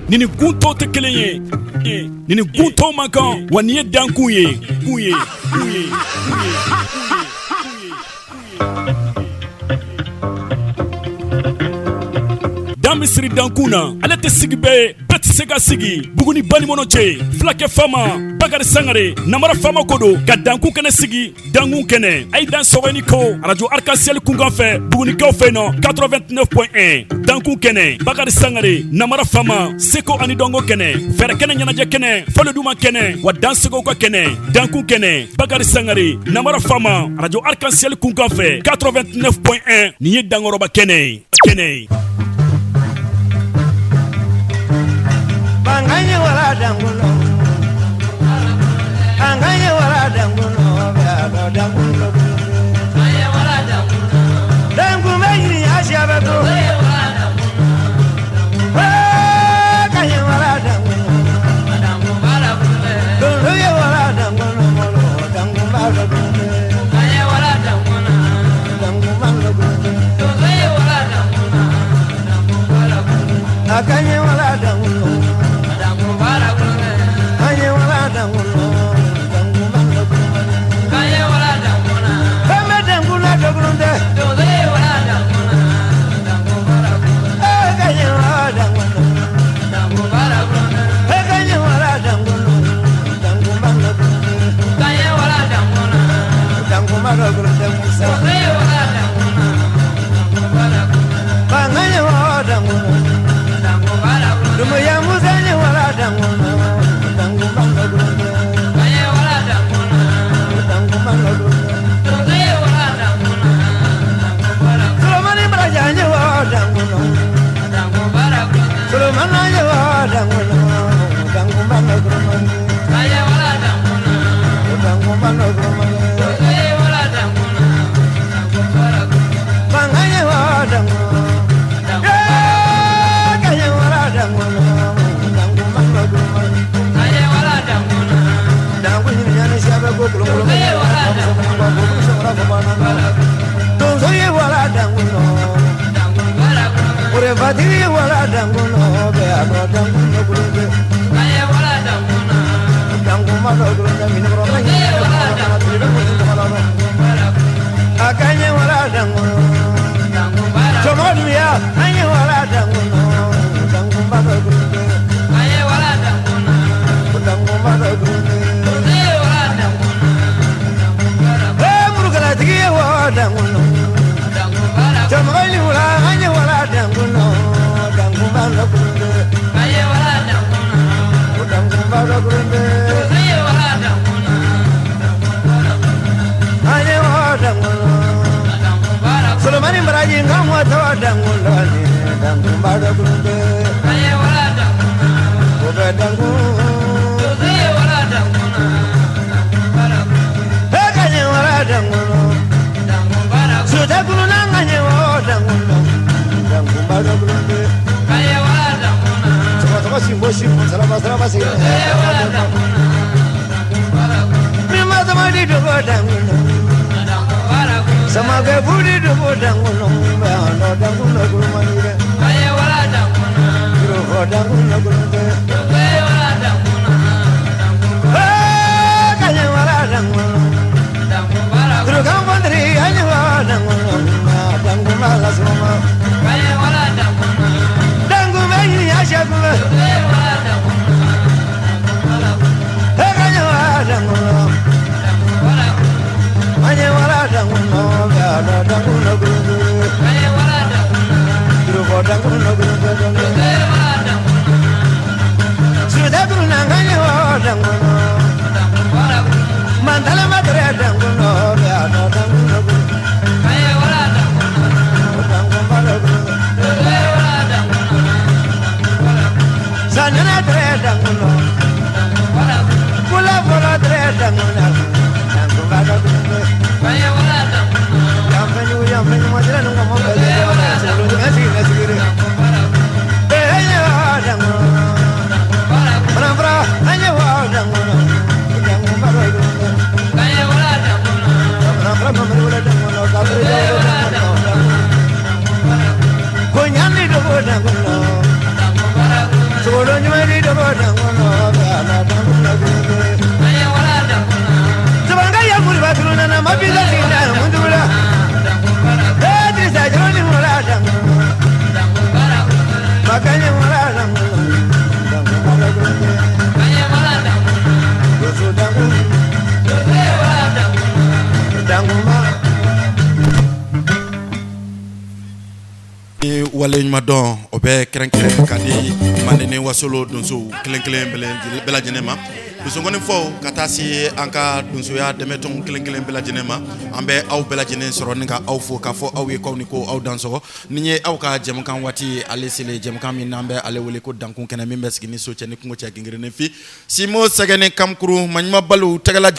Nini gunto te kelen ye nini gunto man kan wa ni ye dankun ye Dan bɛ siri dankun na ale tɛ sigi bɛɛ bɛɛ tɛ se ka sigi Buguni Banikɔnɔ cɛ Fulakɛ Fama Bakari Sangare Namara Fama ko don ka dankun kɛnɛ sigi dankun kɛnɛ a ye dan sɔgɔni ko radio Arc-en-Ciel kunkan fɛ Bugunikaw fɛ yen nɔ 89.1 dankun kɛnɛ Bakari Sangare Namara Fama Seko ani Dɔnko kɛnɛ fɛrɛ kɛnɛ ɲɛnajɛ kɛnɛ Fɔliduma kɛnɛ wa dansegow ka kɛnɛ dankun kɛnɛ Bakari Sangare Namara Fama radio Arc-en-Ciel kunkan fɛ 89.1 nin ye dankɔrɔba kɛnɛ ye. Anganye wala dangulo Anganye wala dangulo Bado dangulo Anganye wala dangulo Dangu meini ashabe ko Anganye wala dangulo Anganye wala dangulo Dangu bala kule Dungu wala dangulo Molo dangu bala kule Anganye wala dangulo Dangu bala kule Dungu wala dangulo Dangu bala kule Anganye wala dangulo Hey, wale madon obe krenkren kadi mandene wasolo donso kelenkelen bela jenema dusongoni fo katasi anka donso ya demeton kelenkelen bela jenema ambe aw bela jenen soro ninga aw fo ka fo aw ye ko ni ko aw danso ninye aw ka jem kan wati ale sele jem kan min nambe ale wole ko dankun kana min besgini so cheni ko cha gingire ne fi simo sagene kamkuru manima balu tagala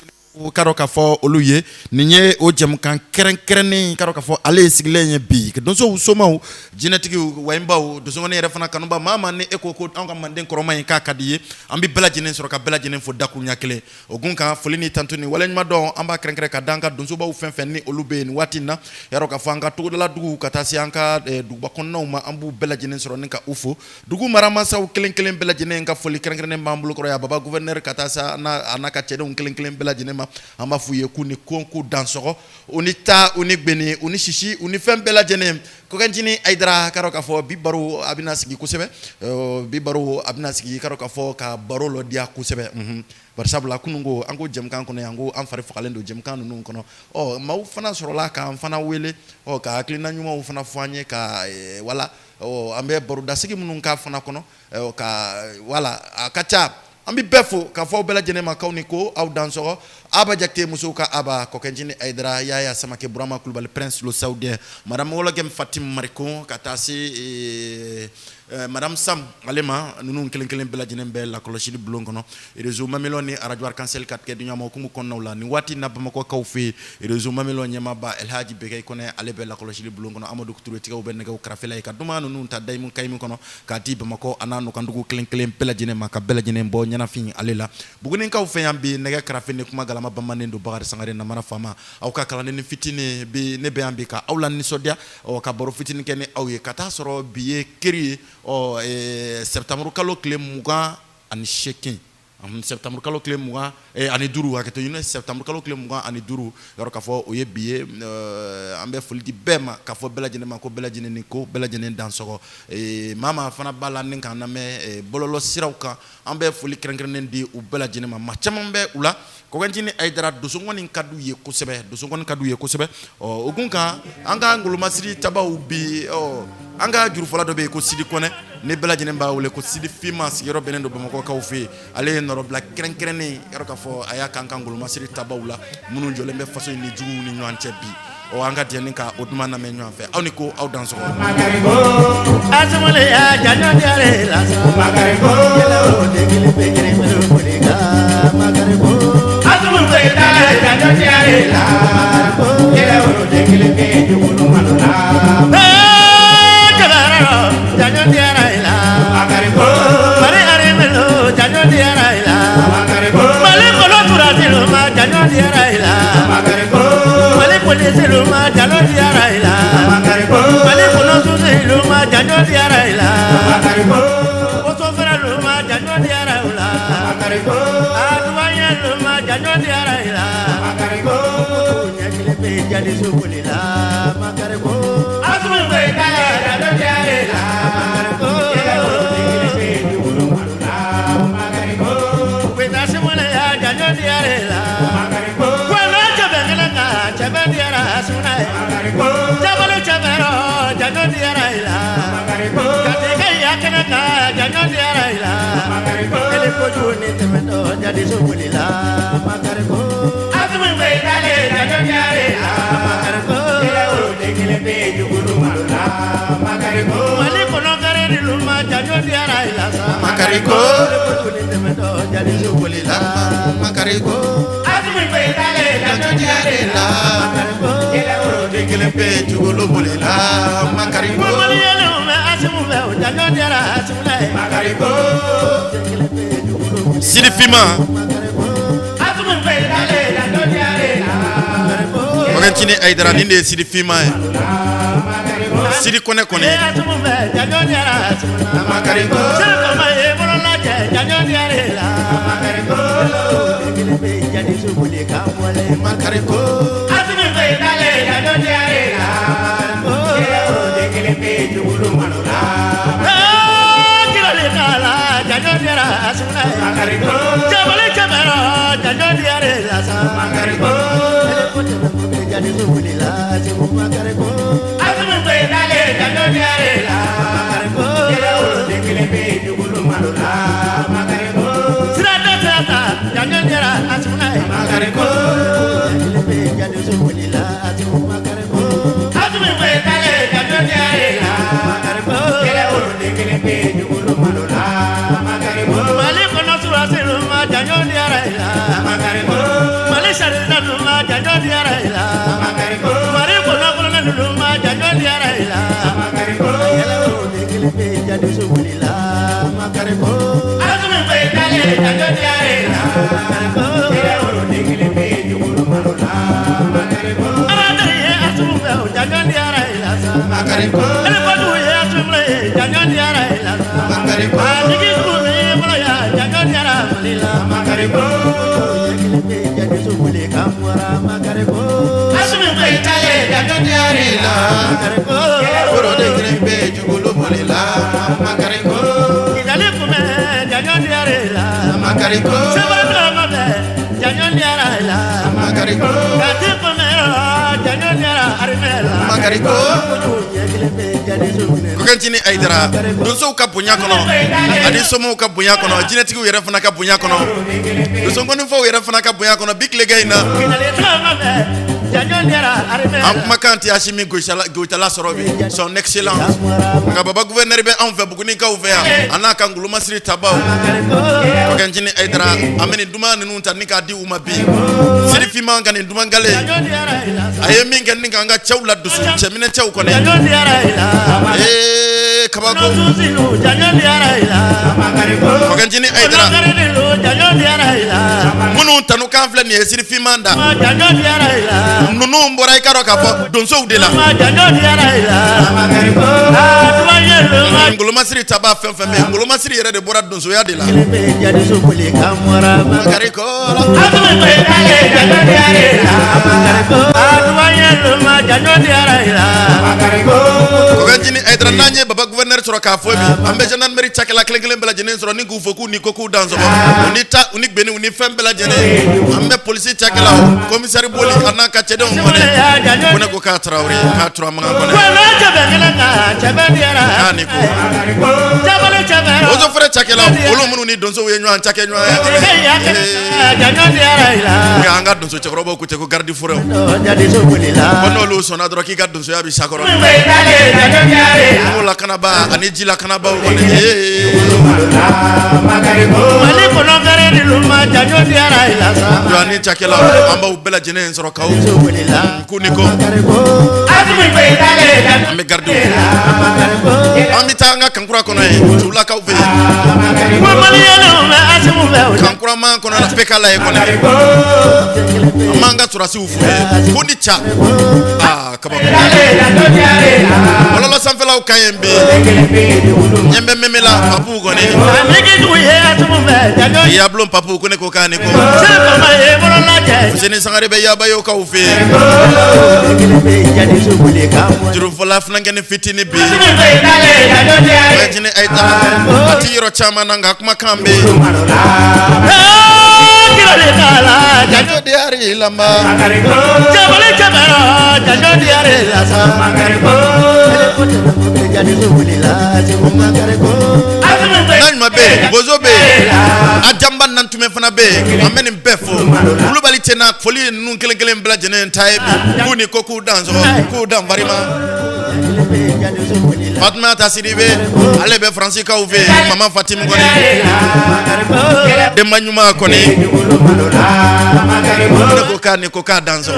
karo ka fo oluye ninye o jam kan keren karo ka fo ale siglenye bi ke donso usoma genetiki waimba donso ngone refana kanumba mama ne eko ko anga manden koroma en ka kadiye ambi bela jenen soro ka bela jenen fo daku nyakele ogun ka folini tantuni walen ma don amba keren ka danka donso ba u fen ni olube ni watina yaro ka fanga to dala dugu katasi anka duba konna ma ambu bela jenen soro ninka ufo dugu marama sa kelen bela jenen ka foli keren mbambulo ko ya baba gouverneur katasa anaka chede un kelen bela jenen amba fuye ku ni konku dansoro unita unigbeni unishishi unifem bela jenem ko kanjini aidra karo ka fo bibaru abinasigi kusebe bibaru abinasigi karo ka fo ka barolo dia kusebe barsabla kunungo ango jemkan kono yango amfare fokalendo jemkan nunu kono o ma ufana sorola ka amfana wele o ka klina nyuma ufana fanye ka wala o ambe baru dasigi munun ka fana kono o ka wala akacha ambi befo ka fo bela jenema kawniko aw dansoro aba jakte musuka aba ko kenjini aidra yaya samake burama kulbal prince lo saoudien madame wala gem fatim mariko katasi madame sam alema nunu kelen bela jenen be la koloshi di blongono rezo mameloni radio arcancel 4 ke dunya mo kumu konno la ni wati nabba ko kawfi rezo mameloni maba el haji be kay koné ale be la koloshi di blongono amadou touré tigaw ben ngaw krafela ka duma nunu ta day mun kaymi kono ka tibe mako ananu kandugo kelen bela jenen maka bela jenen bo nyana fin alela buguni kaw feyambi nega krafene kuma galama bamanendo bagari sangare na mara fama aw ka kala ne fitini bi ne be ambi ka awlan ni sodia o ka baro fitini kene aw ye kata soro biye keri o septembre kalo kle muga ani shekin septembre kalo kle muga ani duru aketo yune septembre kalo kle muga ani duru yoro ka fo o ye biye ambe fuldi bema ka fo bela jene ma ko bela jene ni ko bela jene dansoro mama fana bala nin kan na me bololo sirawka ambe fuli krenkrenen di u bela jene ma chamambe ula ko ganjini aidara dosongoni kadu ye kusebe o ogunka anga ngulu masiri tabaw bi o anga juru fala do be ko sidi kone ne bela jene ba wole ko sidi fima sigero benen do bamako kawfi ale noro black krenkreni yaro ka fo aya kanka ngulu masiri tabawla munun jole be faso ni jugu ni nyanche bi o anga tieni ka oduma na me nyan fe awni ko aw danso Makariko azumale ya janyo diare la Makariko yelo de gili pe gili melo poliga Makariko azumale ya janyo diare la yelo de gili pe jukulu malona jagara janyo diare la Makariko mare are melo janyo diare la Makariko male kolo turazilo ma janyo diare la Makariko polisi luma jalo diara ila makariko mali kuno susi luma jalo diara ila makariko osofera luma jalo diara ila makariko aduanya luma jalo diara ila makariko nyakile pe jadi subulila makariko asmu pe jalo diara ila makariko nyakile pe jubulu malula makariko peta semula jalo diara ila makariko Chabadiara sunai, Chabalu chabero, Janodiara ila, Katika yakanaka, Janodiara ila, Telepoju ni temendo, jadi subulila, Makariko, Azumi Vedale, Janodiara ila, Makariko, Dekile peju guru malula, Makariko, Maliko nogare di luma, Janodiara ila, Makariko, Telepoju ni temendo, jadi subulila, Makariko, Azumi Vedale, Janodiara ila. Dekile pe jugolo bolela makariko maliyelo me asimu me janodiara asimule makariko dekile pe jugolo sidi fima asimu pe dale janodiara makariko ogantini aidara ninde sidi fima sidi kone asimu me janodiara asimule makariko sako me bolola janodiara makariko dekile pe jadi subule kamole makariko dale la noche arena quiero de que le pecho uno manora quiero le cala ya no diera asuna macariko chabale chabero ya no diera asa macariko le pote ya de su bulila se macariko asuna dale la noche arena makariko ele badu ya tumle janyon yara ila makariko adigi kumi bolo ya janyon yara malila makariko jadi subule kamwara makariko asmi baitale janyon yara ila makariko boro de grembe jugulu bolila makariko idale kume janyon yara ila makariko sabadra mabe janyon yara ila makariko kati kume janyon yara armela makariko kokantini aidara doso ka bonya kono adi somo ka bonya kono jinetiku yere fana ka bonya kono doso ngoni fo yere fana ka bonya kono big legaina am kanti ashimi goitala sorobi son excellence nga baba gouverneur be en fait buguni ka ouvert anaka ngulu masri tabao kokantini aidara ameni duma nunu tanika di umabi siri fima ngani duma ngale ayemi ngani nga chawla dusu chemine chaw kone kabako kokanjini aidara munu tanu kanfle ni esiri fimanda nunu mbora ikaro kafo donso udela nguluma siri taba femfeme nguluma siri yere de bora donso ya dela makariko kokanjini aidara nanye baba gouverneur soro ka fo bi ambe janan meri chakela klengele bela jenen soro ni ku foku ni koku danzo unita unik beni uni fembela jenen ambe police chakela commissaire boli anaka chede on kone ko ka traoré ka tra manga kone ani ko ozo fere chakela olo munu ni donzo we nyu an chake nyu ya anga donzo chakro bo ku te ko gardi furo kono lo sona dro ki ga donzo ya bi sakoro la kanaba aniji la kanaba woni mali kono gare ni luma janyo diara ila sa yani chakela amba ubela jenen soro kaw kuniko azumi beitale ambe gardu ami tanga kankura kono e tula kaw fe mali yano na azimu be kankura man kono na pekala e kono manga surasi ufu kuni cha kabako wala sanfela ukayembe nyembe memela papu gone ya blom papu kone ko kane ko sene sangare be ya bayo ka ufe juru fola fnangene fitini bi wajine aita atiro chama nanga kuma kambe janjo diari lamba jabale jabara janjo diari lasa makariko nanyuma be bozo be ajamba nantume fana be ameni befo globally tena foli nun kele mbla jenen taibi kuni koku danzo ku dan varima Fatma Tasiribe alebe Francisca ouve mama Fatim gone de manyuma kone ko kane ko ka danzo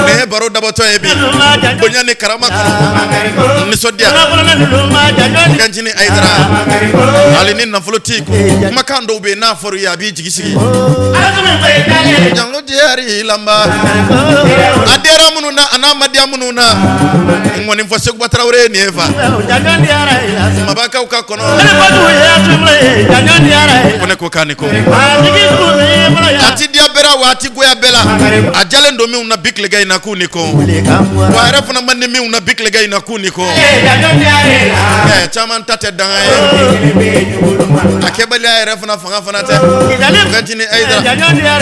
me baro daboto ebi bonyane karama ko ni sodia kanjini aidra alini na folotiko makando be na foru ya bi jigisigi jango diari lamba adera mununa anamadia mununa ngoni mfose kubatraure ni eva mabaka ukakono kone ko kaniko ati dia bera wati goya bela ajale ndo mi una bikle gai na kuniko wa refu na manne mi una bikle gai na kuniko chama ntate danga akebali ya refu na fanga fana te kantini aidra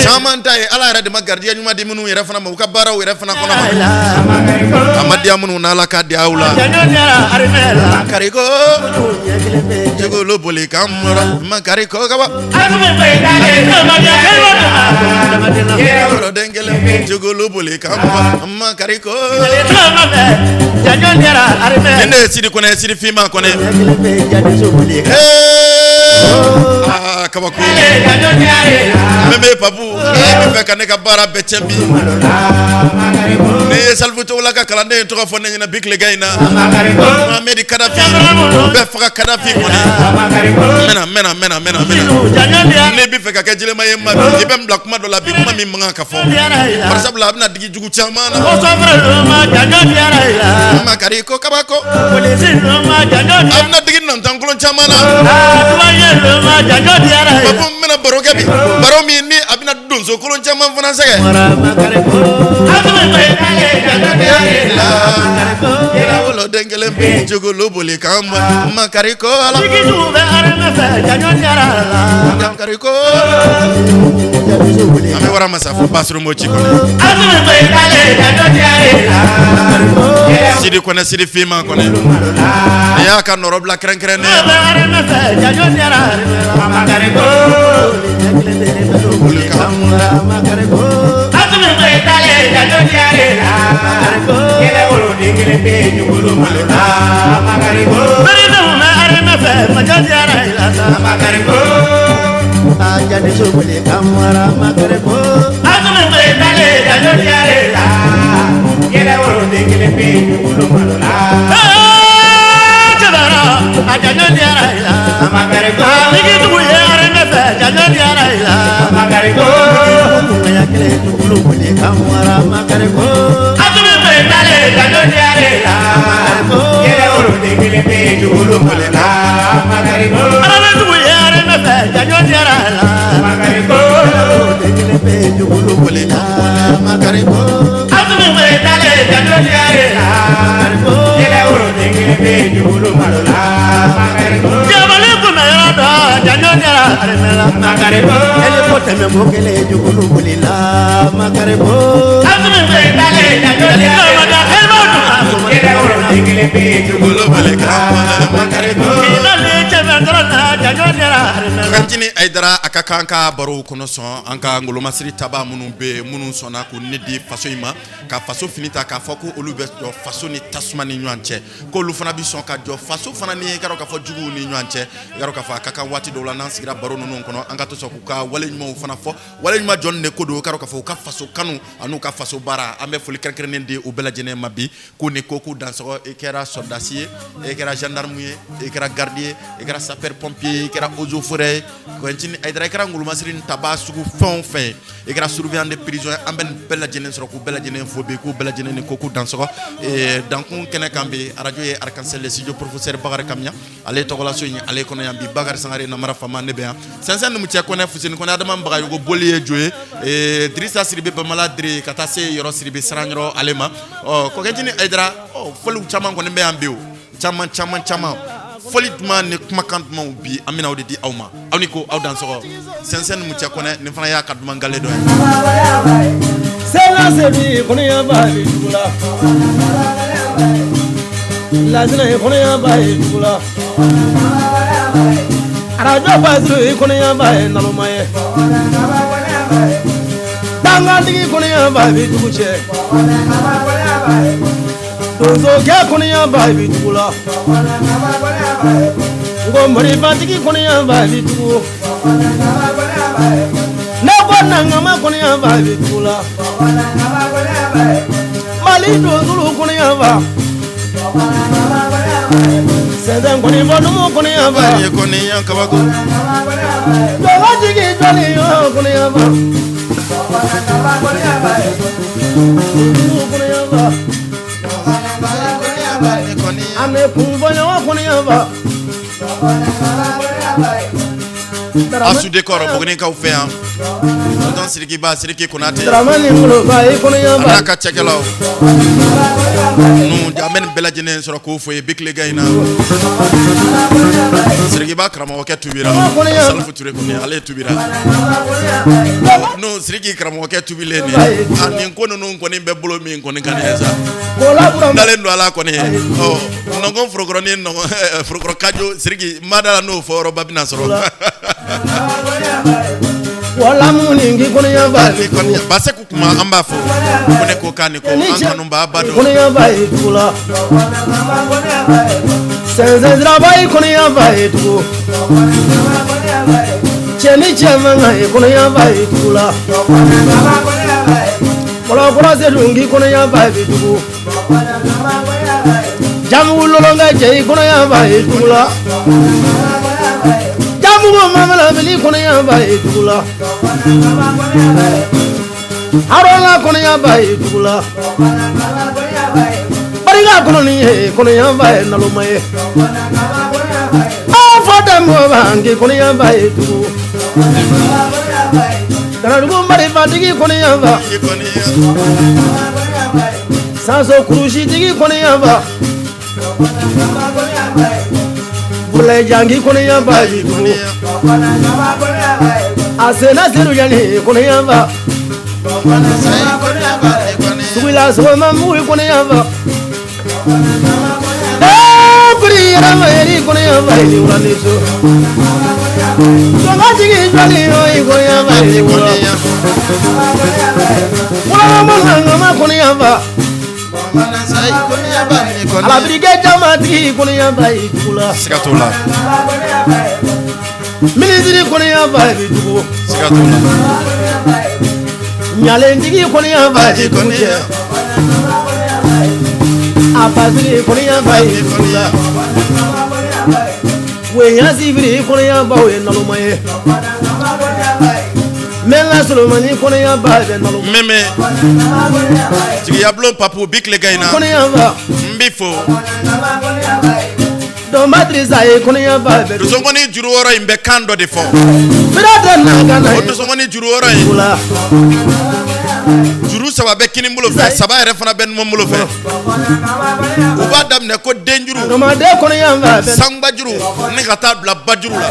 chama ntai ala rade magardia nyuma di munu refu na muka bara we refu na kona amadia munu na la kadi aula kariko jego lo boli kamera makariko kaba dengele jego lo boli kamera makariko nene sidi kone sidi fima kone kabako meme papu e be kan ka bara be chambi ne salfu to la ka kala ne to fo ne na big le gaina Mohamed Kadafi be fa Kadafi ko mena ne bi fe ka jile maye ma e be mblak ma do la bi ma mi manga ka fo par exemple abna digi jugu chama na makariko kabako abna digi nan tan ko chama na papu mena boroke bi baro mi ni abna donzo ko chama fana sege era wolo dengele bi jogo lobole kamba makariko ala makariko ame wara masafu basro mo chiko sidi kone sidi fima kone ya ka norobla kren ne jadi subli kamara makarebo azme betale jajoriare la yele woro dingile pe nyulu malola jabara ajajoriare la makarebo ligi tuye areme fe jajoriare la makarebo yakle nyulu buli kamara makarebo azme betale jajoriare la makarebo yele woro dingile pe nyulu malola makarebo areme tuye areme fe jajoriare la makarebo degele pe jugulu bolina makarebo azumi wetale jadoliare la makarebo yele oro degele pe jugulu malola makarebo jabale kuna yada jadoliare la makarebo ele poteme bokele jugulu bolina makarebo azumi wetale jadoliare la makarebo yele oro degele pe jugulu bolina makarebo ile chevendra jadoliare Kantini Aidara akakanka baro kono son anka ngolo masiri taba munun sona ko nedi faso ima ka faso finita ka foko olube do faso ni tasuma ni nyanche ko lu fana bi son ka do faso fana ni karo ka fo jugu ni nyanche karo ka fa kaka wati do la nan sigira baro non kono anga to so ka wale nyuma fana fo wale nyuma jonne ko do karo ka fo ka faso kanu anu ka faso bara ambe fuli kerkere ndi o bela jene mabi ko ne koku dans so e kera soldasier e kera gendarmerie e kera gardier e kera sapeur pompier e kera ozo forêt ko entini Aidara kera ngulu masirin taba sugu fon fe e kera surveillant de prison amben bela jene so ko bela jene fobe ko bela jene ko ku dans so e dankun kene kambe radio e arkansel le studio professeur Bakar Kamnya ale to la soñi ale kono yambi Bakar Sangare na mara fama nebe ha sansan mu tia kone fusini kone adama mbaga yugo bolie joye e Drissa Siribe ba maladri katase yoro Siribe sarangro alema o ko entini Aidara o folu chama ko nembe ambiu chama foli duma ne kuma kan duma bi amina odi di awma awni ko aw dan so sensen mu tia kone ne fana ya ka duma ngale do sena sebi kono ya ba di dula lazina kono ya ba di dula arajo ba zuru kono ya ba na lo maye tanga digi kono ya ba di duche dozo ke kono ya ba di dula ngomori batiki kono ya ba di du na bona ngama kono ya ba di dula mali dozo kono ya ba sedan kono bono kono ya ba ye kono ya kabako dogo jigi joli yo kono ya ba kono ya ba ame kumbonya wa kono ya ba asu décor bogni ka ufea don siriki ba siriki kunate dramani mulo ba e kono ya ba ka chekelo nu amen bela jene soro ko fo e bikle gaina siriki ba kramo ke tubira salfu ture ko ne ale tubira no siriki kramo ke tubile ni ani ko no ko ni be bolo mi ko ni kaneza dalen do ala ko ne o no gon frogro ni no frogro kajo siriki madala no foro babina soro wala muningi kono ya ba base ku kuma amba fo kone ko kani ko an ba bado kono ya ba itula senze zra ba kono ya ba itu Cheni chemanga kono ya bai tula. Kola kola se lungi kono ya bai tugu. Jamu lolonga jei kono ya bai tula. Jamu mamala beli kono ya bai tula. Arola kono ya bai tula. Bariga kono ni kono ya bai nalumaye. Afada mo bangi kono ya bai tugu. Karadugo mari fatigi kono ya ba. Saso kurushi tigi kono ya ba. Bule jangi kono ya ba tugu. Asena seru jani kono ya ba. Suila so mamu kono ya ba. Kuri rama eri kono ya ba ni urani so. Songa tigi jani oi kono ya ba ni urani. Wala mama mama kono ya ba. Ala brigade jama tigi kono ya ba ikula. Sikatola. Ministri kono ya ba tugu. Sikatola. Nyale tigi kono ya ba tugu. Apazili kono ya ba ikula. Wenya sibiri kono ya ba we nalumaye. Mela Solomani kono ya ba be nalumaye. Meme. Tigi yablo papu big le gaina. Kono ya ba. Mbifo. Do matriza e kono ya ba be. Dusongoni juru oro imbe kando de fo. Birata na gana. Dusongoni juru oro Kula. Juru saba be kini mulo fe saba ere fana ben mo mulo fe. Uba dam ne ko denjuru. No ma de kono ya ba be. Sangba juru ne gata bla bajuru la.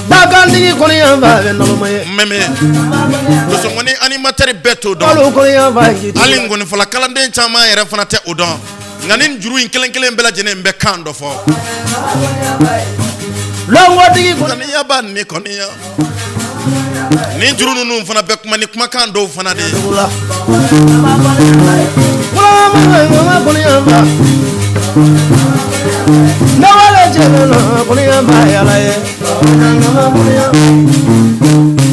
Bagandi kono ya ba be nalumaye. Meme. Dusongoni animateur beto do. Alo kono ya ba ngi. Ali ngoni fola kalande chama ere fana te odon. Nganin juru in kelen bela jene mbe kando fo. Longo tigi kono Kani ya ban ni koni ya. Ni juru nunu fana be kuma ni kuma kando fana de. kula. Wala mama kono ya ba. Na wala jeno kono ya ba ya la ye.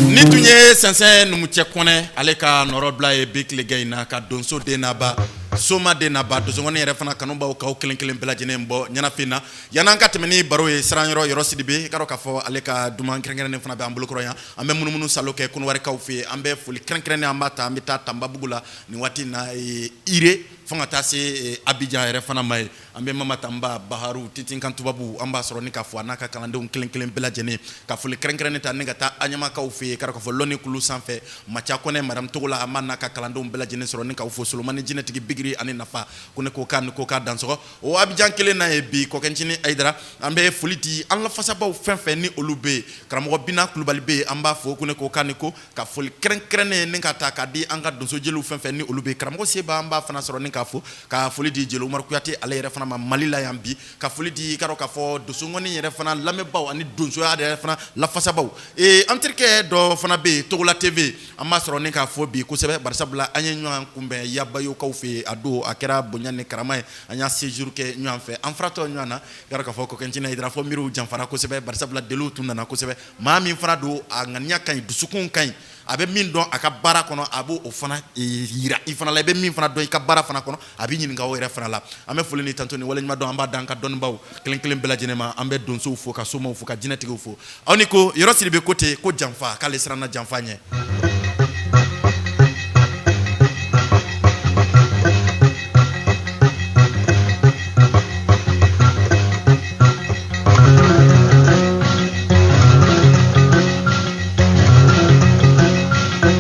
Ni tunye sensen numuche kone ale ka norobla e big le gaina ka donso de naba soma de naba dozongoni yere fana kanumba o ka kelen bela jene mbo nyana fina yana ka temeni baro e sranyo yoro sidibe karo ka fo ale ka duman krengene fana be ambulo kroya ambe munumunu saloke kun wari ka ufi ambe fuli krengene amata amita tamba bugula ni wati na ire fonga tase Abidjan yere fana mai ambe mama tamba baharu titin kan tubabu amba soro ni ka fo anaka kalande un kelen bela jene ka fuli krengene ta ninga ta anyama ka ufi karo ka fo loni kulu sanfe macha kone madam togola amana ka kalande un bela jene soro ni ka ufo solomani jine tigi bigri ani nafa kone ko ka dansoko o Abidjan kelen na ebi ko kenchini aidara ambe fuliti alla fasaba u fenfe ni olube karamo bina kulubali be amba fo kone ko kaniko ka fuli krengene ninga ta ka di anga donso jelu fenfe ni olube karamo seba amba fana soro ni ka fo ka fuliti jelu Umar Kuyate ale yere fana ma malila yambi ka fuliti karo ka fo donso ngoni yere fana lamebaw ani donso ya yere fana la fasaba e antirke do fana be Togola TV amba soro ni ka fo bi ko sebe barsabla anyenyo kumbe yabayo ka ufi ado akera bonyane karama anya séjour ke nyan fe amfrato nyana gara ka foko kentina idra fo miru jamfara ko sebe barsabla delu tunana ko sebe mami fana do anganya kan dusukun kan abe min don aka bara kono abu o fana yira ifana la be min fana don ka bara fana kono abi nyin nga o re fana la ame fulu ni tantoni wala nyima don amba danka don baw kelen bela jenema ambe don so fo ka soma fo ka jinetike fo oniko yoro silibe côté ko jamfa kale srana jamfa nye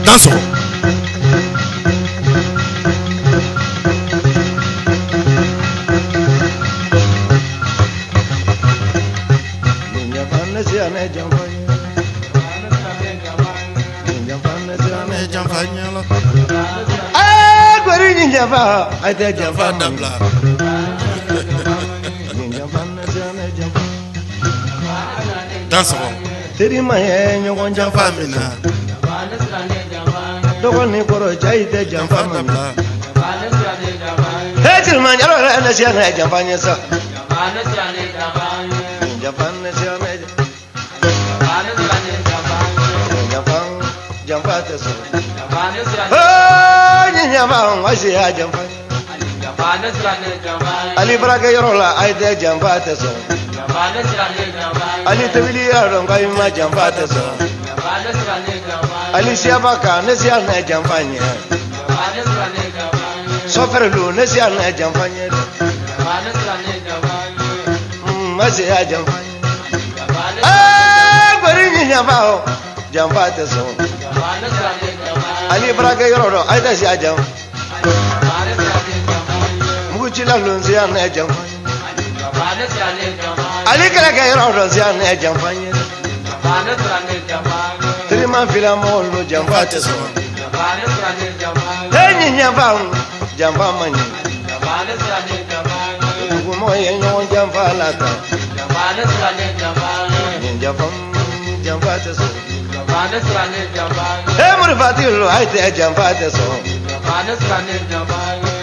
danso danso Terima ye nyongon jamfa famina dogoni koro jaide jamfa famina Hetil manjaro na siana jamfa nyesa jamfa na siana nyama wasi ya jamfa ali baraka yorola ay de jamfa te so ali tawili yaro ngai ma jamfa te so ali siabaka ne sia na jamfa nye sofere lu ne sia na jamfa nye wasi ya jamfa gori nyama jamfa te so ali baraka yorola ay de sia jamfa Muchila lunzia na jamfa Ali kala ka yoro lunzia na jamfa Trima fila mo lo jamfa te so Teni nyamba jamfa mani Ku mo ye nyo jamfa la ta jamfa te so He mo fatilo ai te jamfa te so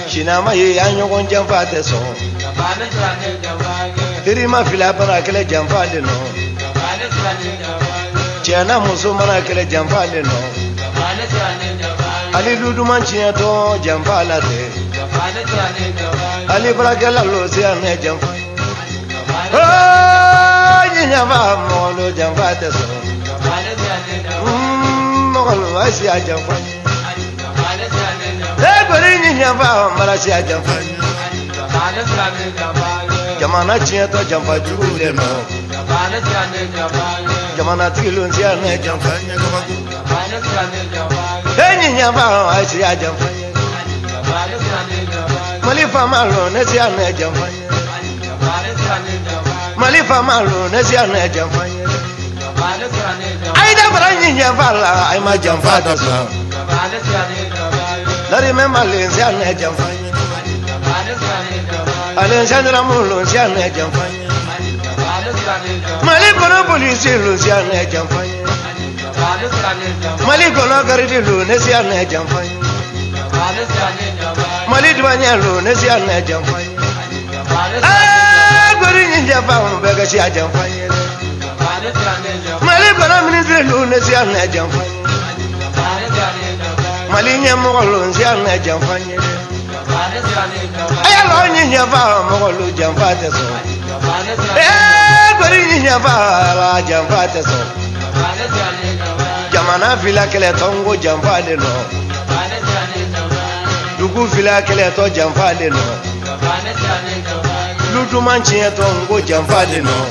Shinama ye anyo jamfa te so Trima fila para kala jamfa de no Chena muso mana kala jamfa de no Ali dudu manchiya to jamfa la te Ali para kala lo se ane jamfa Oh nyama mo lo jamfa te so Mo lo asi a jamfa Gori nyamba marasi a jamfa Jamana chiya to jamfa jule no Jamana tilun siya na jamfa Hey nyamba asi a jamfa Malifa malo ne siya na jamfa Malifa malo ne siya na jamfa Ay da bara nyamba la ay ma jamfa da so Lari me Malaysia ne jamfa Alexandra Malaysia ne jamfa Mali kono police Lucia ne jamfa Mali kono garidi lu ne sia ne jamfa Mali dwanya lu ne sia ne jamfa gori ni jamfa be ga sia jamfa Mali kono ministre lu ne sia ne jamfa Mali nyamolo sia ne jamfa Aya lo ni nyamba mo jamfa te so gori ni nyamba la jamfa te so Jamana fila kele tongo jamfa de no Dugu fila kele to jamfa de no Lutu manchi tongo jamfa de no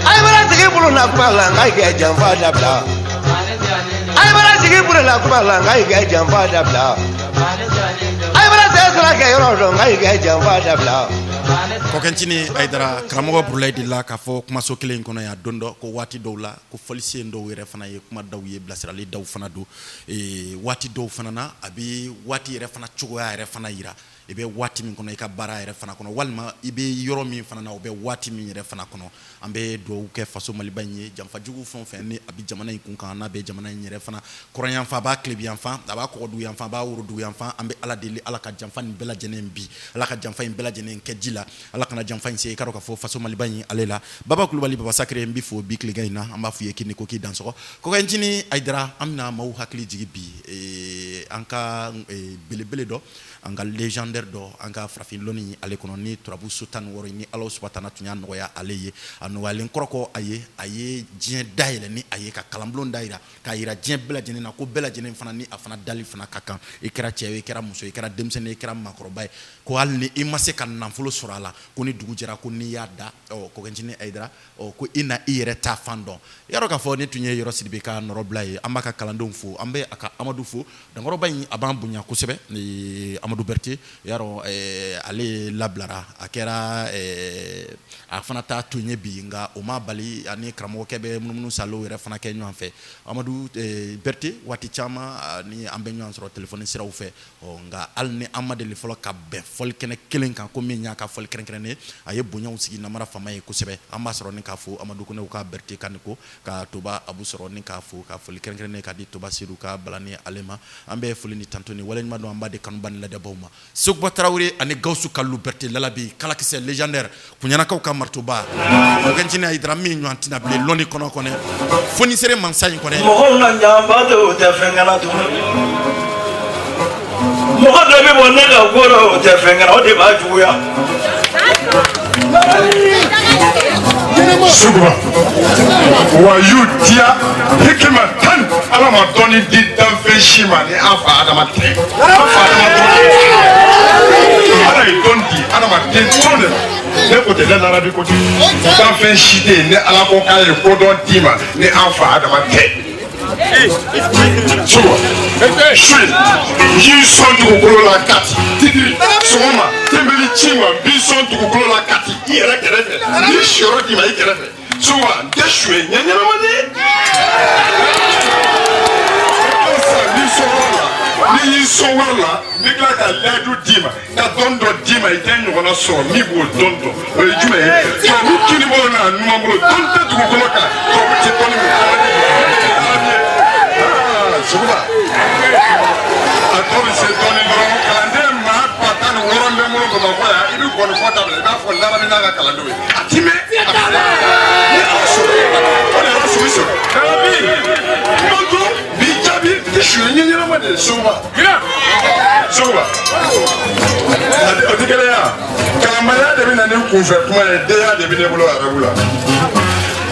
Ay bara tigi bulu na kubala ngai ge jamfa da bla Ay bara tigi bulu na kubala ngai ge jamfa da bla Ay bara sesra ge yoro ngai ge jamfa da bla Kokentini Aidara Karamogo Brulay Dilla ka fo kuma so kelen kono ya dondo ko wati dowla ko folisi ndo were fana ye kuma daw ye blasirali daw fana do wati dow fana na abi wati yere fana chugo ya yere fana yira ibe wati min kono ka bara yere fana kono walma ibe yoro min fana na obe wati min yere fana kono ambe do ke faso malibanye jamfa jugu fon fen ni abi jamana kun kan na be jamana yere fana koran fa ba club yan fa aba ko du yan fa ba wuro du yan fa ambe ala deli ala ka jamfa ni bela jenen bi ala ka jamfa ni bela jenen ke jila ala kana jamfa ni se karo ka fo faso malibanye alela baba kulubali baba sakre mbi fo bi kligaina amba fu yekini ko ki danso ko kanjini Aidara amna mawu hakli jigi bi anka belebele do anga légendaire do anga frafin loni ale kono ni turabu sultan woro ni Allah subhanahu tunya noya aleye anu walen koroko aye dien daile ni aye ka kalamblon daira ka ira dien bela jene na ko bela jene fana ni afana dali fana kakan ikra chewe ikra muso ikra demsene ikra makrobay ko alni imase kan namfulo surala ko ni dugu jera ko ni yada o ko genjini Aidara o ko ina ire ta fando yaro ka fo ni tunye yoro sidibe ka noroblay amaka kalandon fu ambe aka Amadou fu dangoro bay aban bunya ko sebe ni Amadou Berti yaro ale lablara akera a fana ta tunye bi nga o ma bali ani kramo kebe mununu salo yere fana ke nyon fe Amadou Berti wati chama ni ambe nyon soro telephone sira u fe o nga alni amade li folo ka be fol kene kelen kan ko min nyaka fol kren kren ne aye bunya usigi na mara fama e ko sebe amba soro ni ka fu Amadou ko ne ka Berti kaniko ka toba abu soro ni ka fu ka fol kren kren ne ka di toba siru ka balani alema ambe fulini tantoni wala ma do amba de kanu ban la dabawma Sogba Traoré ani Gawsu Kallu Berté lalabi kala kisɛ légendaire kunyanakaw ka martoba ganjina idra min ɲantina bile loni kono kone foni sere mansa in kone mɔgɔw na ɲamba tɛ o tɛ fɛn kana tun mɔgɔ dɔ bɛ bɔ ne ka ko la o tɛ fɛn kana o de b'a juguya Sugba wa y'u diya hikima tan ala ma dɔnni di danfɛn si ma ni an fa adama tɛ an fa adama ala ye dɔn di adamaden tɔn de la ne ko tɛ ne nana bi ko ten danfɛn si tɛ yen ni ala ko k'a ye kodɔn d'i ma ni an fa adama tɛ Sugba su y'i sɔn dugukolo la kati titiri sɔgɔma tɛnbɛli ci ma n b'i sɔn dugukolo la kati i yɛrɛ kɛrɛfɛ n'i siyɔrɔ d'i ma i kɛrɛfɛ Sugba n tɛ su ye ɲɛ ɲɛnama de n'i y'i sɔn wari la n bɛ tila ka laadu d'i ma ka dɔn dɔ d'i ma i tɛ ɲɔgɔnna sɔrɔ min b'o dɔn dɔn o ye jumɛn ye tubabu kinibolo n'a numan bolo dɔn tɛ dugukolo kan tubabu tɛ dɔnni min Sugba a tɔ bɛ se dɔɔni dɔrɔn kalanden maa 16 bɛ n bolo Bamakɔ yan i bɛ gɔnifɔ dabila i b'a fɔ Larabi n'a ka kalandenw ye a ti mɛn ni Ala sɔnna o de y'a sɔrɔ sɔrɔ Larabi nɔnto b'i jaabi tɛ su ye ɲɛɲɛnama de ye Sugba o tɛ kelen ya kalanbaliya de bɛ na ni kunfɛ kuma ye denya de bɛ ne bolo arabu la.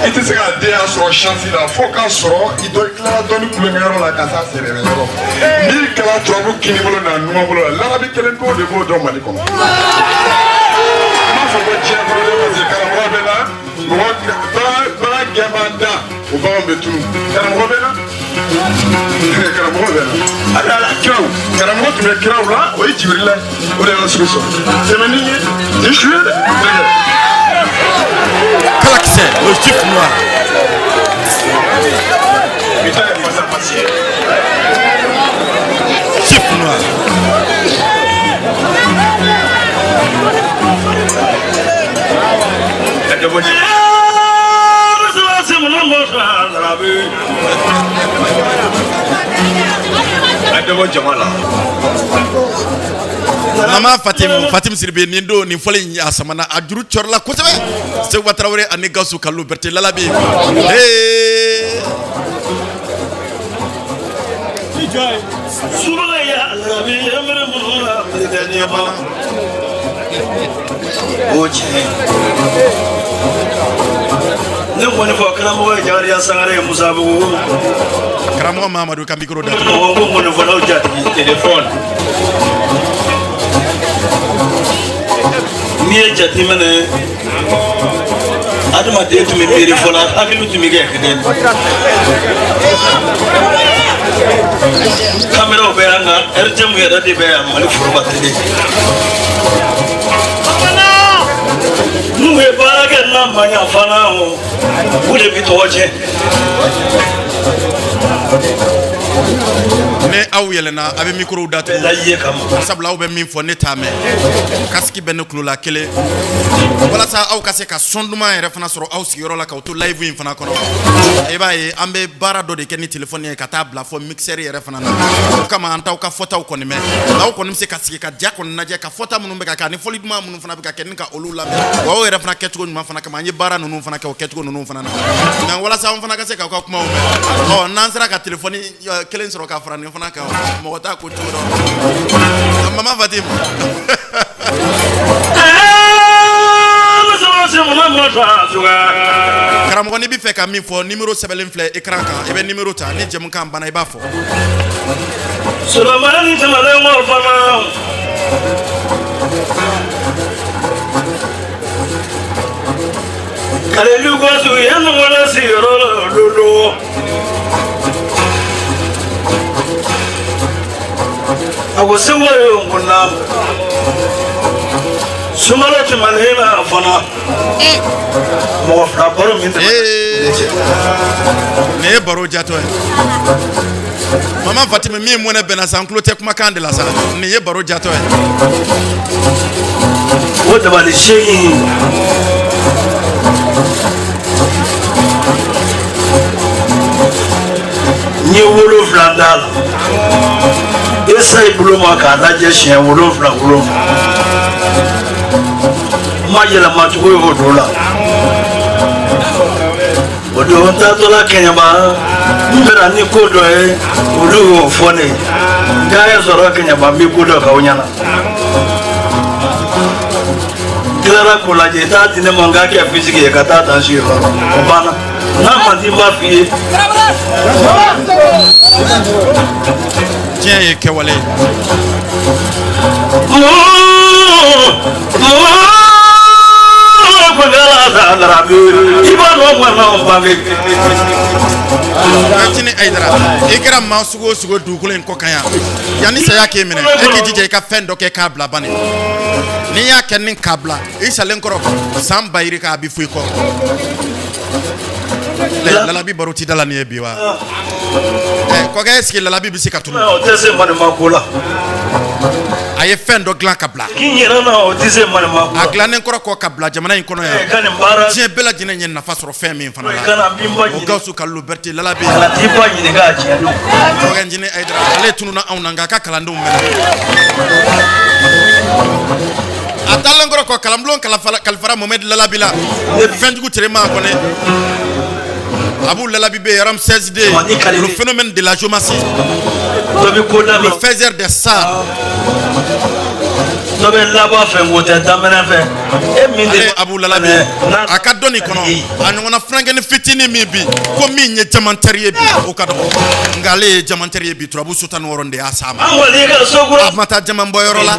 I tɛ se ka den sɔrɔ chance la fo k'a sɔrɔ i tilala dɔnni kulonkɛyɔrɔ la ka taa sɛnɛyɔrɔ n'i kalan tubabu kini bolo n'a numan bolo la Larabi kelen pewu de b'o dɔn Mali kɔnɔ n b'a fɔ ko diɲɛ kɔnɔ de parce que karamɔgɔ bɛ na bagan gɛn b'an da o baganw bɛ tunu karamɔgɔ bɛ na ala kiraw karamɔgɔ tun bɛ kiraw la o ye Jibirila o de y'an sugu sɔrɔ tɛmɛni ye ni su ye dɛ Kalakisɛ le chiffre noir chiffre noir Mama Fatim Siribe ni do ni fɔli a samana a juru cɔrɔla kosɛbɛ Sogba Traoré ani Gawsu Kallu Berté lalabi ne kɔni fɔ karamɔgɔ Jariya Sangare Musa Bugu karamɔgɔ Mamadou ka micro datugu ko kɔni fɔ n'aw jatigi téléphone n'i ye jateminɛ adamaden tun bɛ miiri fɔlɔ hakili tun bɛ kɛ kelen kameraw bɛ yan nka RTM yɛrɛ de bɛ yan Mali foroba télé n'u ye baara kɛ n'a ma ɲa fana o de bɛ tɔgɔ tiɲɛ ne aw yɛlɛna a bɛ micro datugu sabula aw bɛ min fɔ ne t'a mɛn kasiki bɛ ne kulo la kelen walasa aw ka se ka son duman yɛrɛ fana sɔrɔ aw sigiyɔrɔ la k'aw to live in fana kɔnɔ i b'a ye an bɛ baara dɔ de kɛ ni téléphone ye ka taa bila fɔ mixeur yɛrɛ fana na o kama an t'aw ka fɔtaw kɔni mɛn aw kɔni bɛ se ka sigi ka ja kɔni lajɛ ka fɔta minnu bɛ ka kɛ ani fɔli duman minnu fana bɛ ka kɛ ni ka olu lamɛn wa aw yɛrɛ fana kɛcogo ɲuman fana kama an ye baara ninnu fana kɛ o kɛcogo ninnu fana na nka walasa an fana ka se k'aw ka kumaw mɛn n'an sera ka téléphone kelen sɔrɔ ka fara nin fana kan mɔgɔ t'a ko cogo dɔn Mama Fatim karamɔgɔ n'i bɛ fɛ ka min fɔ numéro sɛbɛnlen filɛ écran kan i bɛ numéro ta ni jɛmukan banna i b'a fɔ Sulemani tɛmɛlen kɔ fana Kalilu Gawsu ye ɲɔgɔnna sigiyɔrɔ la lolo a ko Sogba ye kunna Sumala tɛmɛlen na fana mɔgɔ fila baro min nin ye baro jatɔ ye Mama Fatim min mɔnɛ bɛnna sa n tulo tɛ kumakan de la sa nin ye baro jatɔ ye o dabali seegin n ye 7 d'a la essaye bolo ma k'a lajɛ siɲɛ 7 ma yɛlɛma cogo ye o don la o don n taatɔla kɛɲɛba n bɛna ni ko dɔ ye olu y'o fɔ ne ye k'a ye sɔrɔ kɛɲɛba n bɛ ko dɔ k'aw ɲɛna tilara ko lajɛ i t'a di ne ma n k'a kɛ fisiki ye ka taa dansi ye fɔlɔ o banna n'a man di n b'a f'i ye tiɲɛ ye kɛwale Antini Aidara i kɛra maa sugu o sugu dugukolo in kɔ kan yan yanni saya k'e minɛ e k'i jija i ka fɛn dɔ kɛ k'a bila bani n'i y'a kɛ ni k'a bila i salen kɔrɔ san ba yiri k'a bi foyi kɔ Lalabi baro ti da la ni ye bi wa kɔkɛ est-ce que Lalabi bɛ se ka tunu o tɛ se manima ko la a ye fɛn dɔ dilan ka bila k'i yɛrɛ na o tɛ se manima ko a dilannen kɔrɔ kɔ ka bila jamana in kɔnɔ yan ka nin baara diɲɛ bɛɛ lajɛlen ye nafa sɔrɔ fɛn min fana la kana bin ba o ɲini Gawusu Kalilu Berete Lalabi kana t'i ba ɲini k'a tiɲɛ don kɔkɛ Njine Aidara ale tununa anw na nka a ka kalandenw mɛnna a taalen kɔrɔ kɔ kalanbulon kalifara Mohamed Lalabi la fɛnjugu tere maa kɔnɛ Abou Lalabi be Ramsès II, le phénomène de la géomancie, le faiseur des sables. Abou Lalabi a ka dɔnni kɔnɔ a ɲɔgɔnna furankɛni fitinin min bi ko min ye jamantɛri ye bi o ka dɔgɔ nka ale ye jamantɛri ye bi turabu Sultani wɔɔrɔ de y'a s'a ma a ma taa jaman bɔyɔrɔ la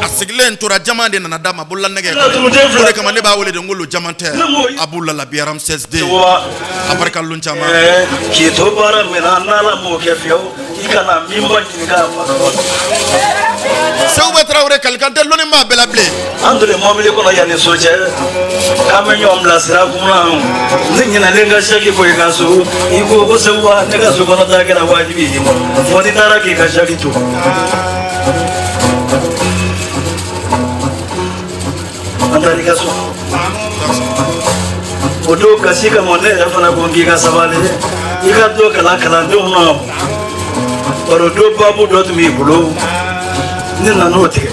a sigilen tora jaman de nana d'a ma bolola nɛgɛ o de kama ne b'a wele de n ko lo jamantɛ Abou Lalabi Ramsès II a barika lon caman k'i to baara min na n'Ala m'o kɛ fiyewu i kana min ba ɲini k'a fa Segu bɛ Tarawele kalikan tɛ lɔnni maa bɛɛ la bilen an donnen mɔbili kɔnɔ yanni so cɛ k'an bɛ ɲɔgɔn bilasira kunna ne ɲinɛnen ka saki bɔ i ka so i ko ko Segu ne ka so kɔnɔ taa kɛra wajibi ye fɔ n'i taara k'i ka saki to an taara i ka so o don kasi kama ne yɛrɛ fana ko k'i ka sabali i ka to kalandenw na baro don baabu dɔ tun b'i bolo ne nan'o tigɛ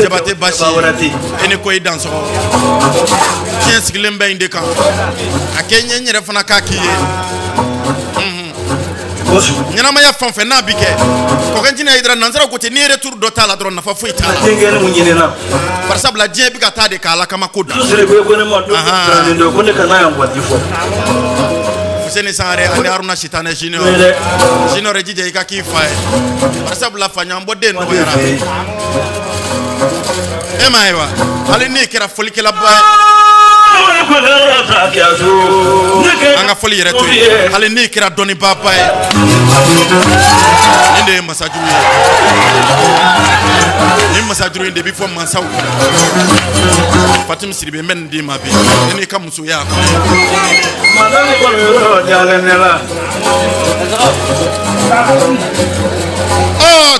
Jabate basi e ni ko i dan sɔgɔ tiɲɛ sigilen bɛ in de kan a kɛ ɲɛ n yɛrɛ fana k'a k'i ye ɲɛnamaya fɛn o fɛn n'a bi kɛ kɔkɛ Njine Aidara nansaraw ko ten n'i ye retour dɔ t'a la dɔrɔn nafa foyi t'a la bari sabula diɲɛ bɛ ka taa de k'a lakama ko da Fuseni Sangare ani Haruna Sitanɛ Junior Junior jija i ka k'i fa ye bari sabula faɲɔgɔnbɔ den nɔgɔyara e m'a ye wa hali n'i kɛra folikɛla ba ye an ka foli yɛrɛ to yen hali n'i kɛra dɔnnibaa ba ye nin de ye masajuru ye nin masajuru in de bɛ fɔ mansaw Fatim Sidibe n bɛ nin d'i ma bi e n'i ka musoya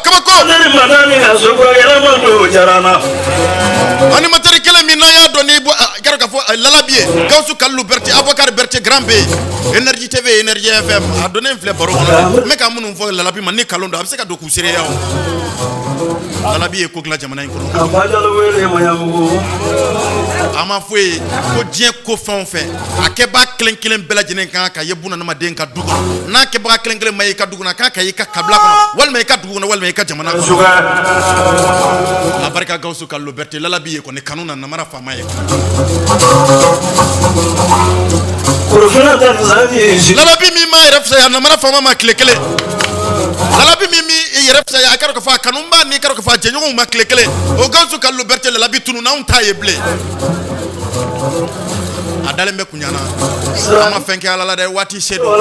kabako animateurs kelen min n'an y'a dɔn n'i bɔ kɛra k'a fɔ Lalabi ye Gawusu Kalilu Berete Abubakar Berete Grand B Énergie TV Énergie FM a donnen filɛ baro kɔnɔ n bɛ ka minnu fɔ Lalabi ma ni kalon don a bɛ se ka don k'u seereya o Lalabi ye ko dilan jamana in kɔnɔ a ma fɔ ye ko diɲɛ ko fɛn o fɛn a kɛbaga kelen kelen bɛɛ lajɛlen kan ka ye bunadamaden ka du kɔnɔ n'a kɛbaga kelen kelen ma ye i ka du kɔnɔ a kan ka ye i ka kabila kɔnɔ walima i ka dugu kɔnɔ walima i ka jamana kɔnɔ a barika Gawusu Kalilu Berete Lalabi ye kɔni kanu na namara faama ye Lalabi min m'a yɛrɛ fisaya namara faama ma tile kelen Lalabi min yɛrɛ fisaya a kɛra k'a fɔ a kanuba ni kɛra k'a fɔ a jɛɲɔgɔnw ma tile kelen o Gawusu Kalilu Berete Lalabi tunu n'anw t'a ye bilen a dalen bɛ kuɲana an ma fɛn kɛ Ala la dɛ waati se don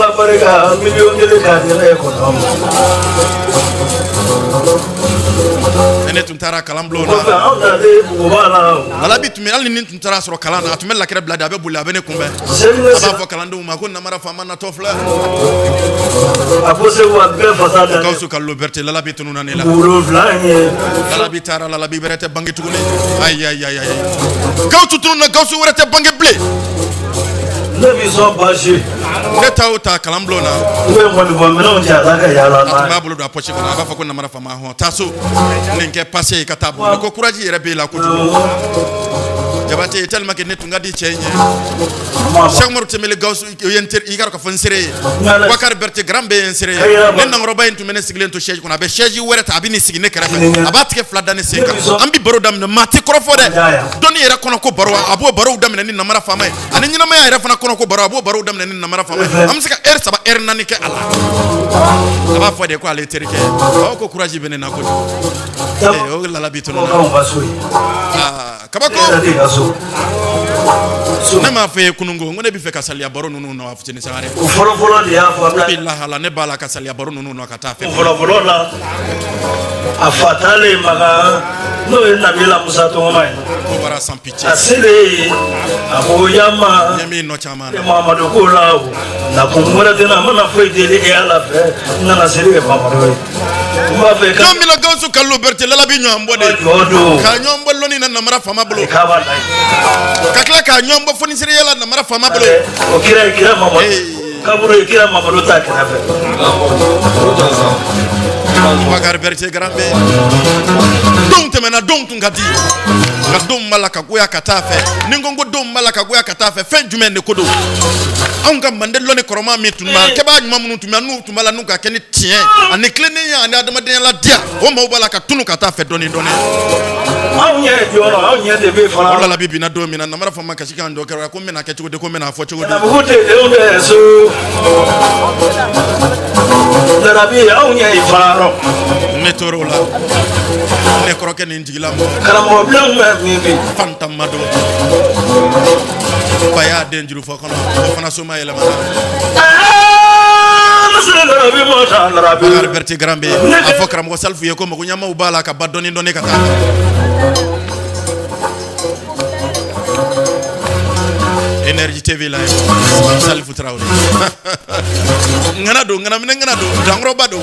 ne tun taara kalanbulon na Lalabi tun bɛ hali ni tun taara sɔrɔ kalan na a tun bɛ lakɛrɛ bila de a bɛ boli a bɛ ne kunbɛn a b'a fɔ kalandenw ma ko namara faama natɔ filɛ Gawusu Kalilu Berete Lalabi tununa ne la Lalabi taara Lalabi wɛrɛ tɛ bange tuguni ayi Gawusu tununa Gawusu wɛrɛ tɛ bange bilen Leviso Bashi. Let out a calamblona. We want to go Yala. Babulu da poche na abafa ko na mara fama ho taso lenke passe katabu ko kuraji rebe la kutu jabate tellement que netu ngadi chenye chaque mort temele gaus yenter igaro ka fonsere wakar berte grambe ensere nenna roba entu mene siglen to sheji kuna be sheji wereta abini sigine karafe abatike fladane senka ambi baro dam na mati krofode doni era kono ko baro abo baro dam na ni na mara fama ani nyina ma era fana kono ko baro abo baro dam na ni na mara fama amsika saba nani ke ala aba fode ko ale terike ko courage bene na ko o la la bitono kabako ne ma fe kunungo ngone bi fe kasali baro nunu no afutini sare folo dia fo billahi ala ne bala kasali baro nunu no kata fe folo la afatale maga no ina bila musato mai ko bara sans pitié asile aboyama nyami no chama Muhammadu Kula na kumura tena mana foi dele e ala fe na na sele Muhammadu ma fe ka kamila gausu kallo berte lala bi nyambo de ka nyombo loni na namara fama blo ka ba dai kakla ka nyombo foni sire yala namara fama blo o kira mama kaburo kira mama do ta kira fe wagar berte grambe donc temena donc ngadi ngadum malaka goya katafe ningongo dum malaka goya katafe fin du men kodo anga mandel loni koroma mituma keba nyuma munu tumia nu tumala nuka keni tien ani kleni ya ani adama de la dia o ma ubala ka tunu katafe doni awnya dioro awnya de be fala wala la bibi na do mina na mara fama kashika ndo kera ko mena ke chugo de ko mena fo chugo de na buhute de onde so darabi awnya ifaro metoro la ne kroke ni njigila mo kala mo blan mi fantam mado baya denjuru fo kono fana suma yele ma darabi mo ta darabi berti grambe afokram ko salfu ye ko mo nyama ubala ka badoni ndone kata Energy TV la salfu trawle ngana do dangro bado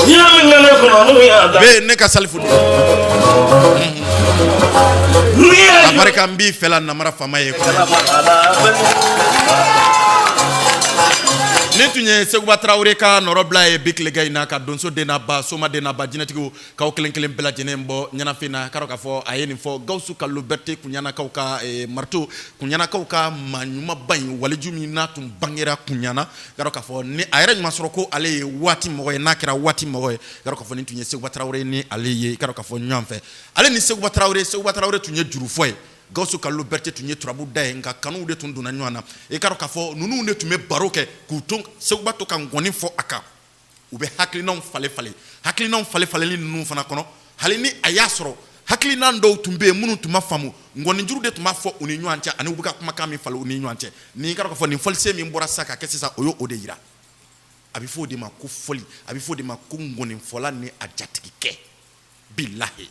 ya ngana ko no ya da be ne ka salfu do apareka mbi fela na mara fama ye ko netunye seguba traure ka norobla e bikle gaina ka donso de na ba soma de na ba jinatigo ka o kelen bela jenembo nyana fina karoka fo ayeni fo gausu ka luberte kunyana ka ka marto kunyana ka ka manyuma ban walijumi na tum bangera kunyana karoka fo ni ayra nyuma soroko ale wati moye na kira wati moye karoka fo netunye seguba traure ni ale ye karoka fo nyamfe ale ni seguba traure tunye juru fo gausu ka luberte tunye trabu dai nga kanu de tunduna nywana e karoka fo nunu ne tume baroke kutung seguba to kan ngoni fo aka ube haklinon fale ni nunu fana kono halini ayasro haklinan do tumbe munu tuma famu ngoni juru de tuma fo uni nyancha ani ubuka kuma kami fale uni nyanche ni karoka fo ni folse mi mbora saka kesisa oyo odeira abi fo de ma ku foli abi fo de ma ku ngoni fola ni ajatikike billahi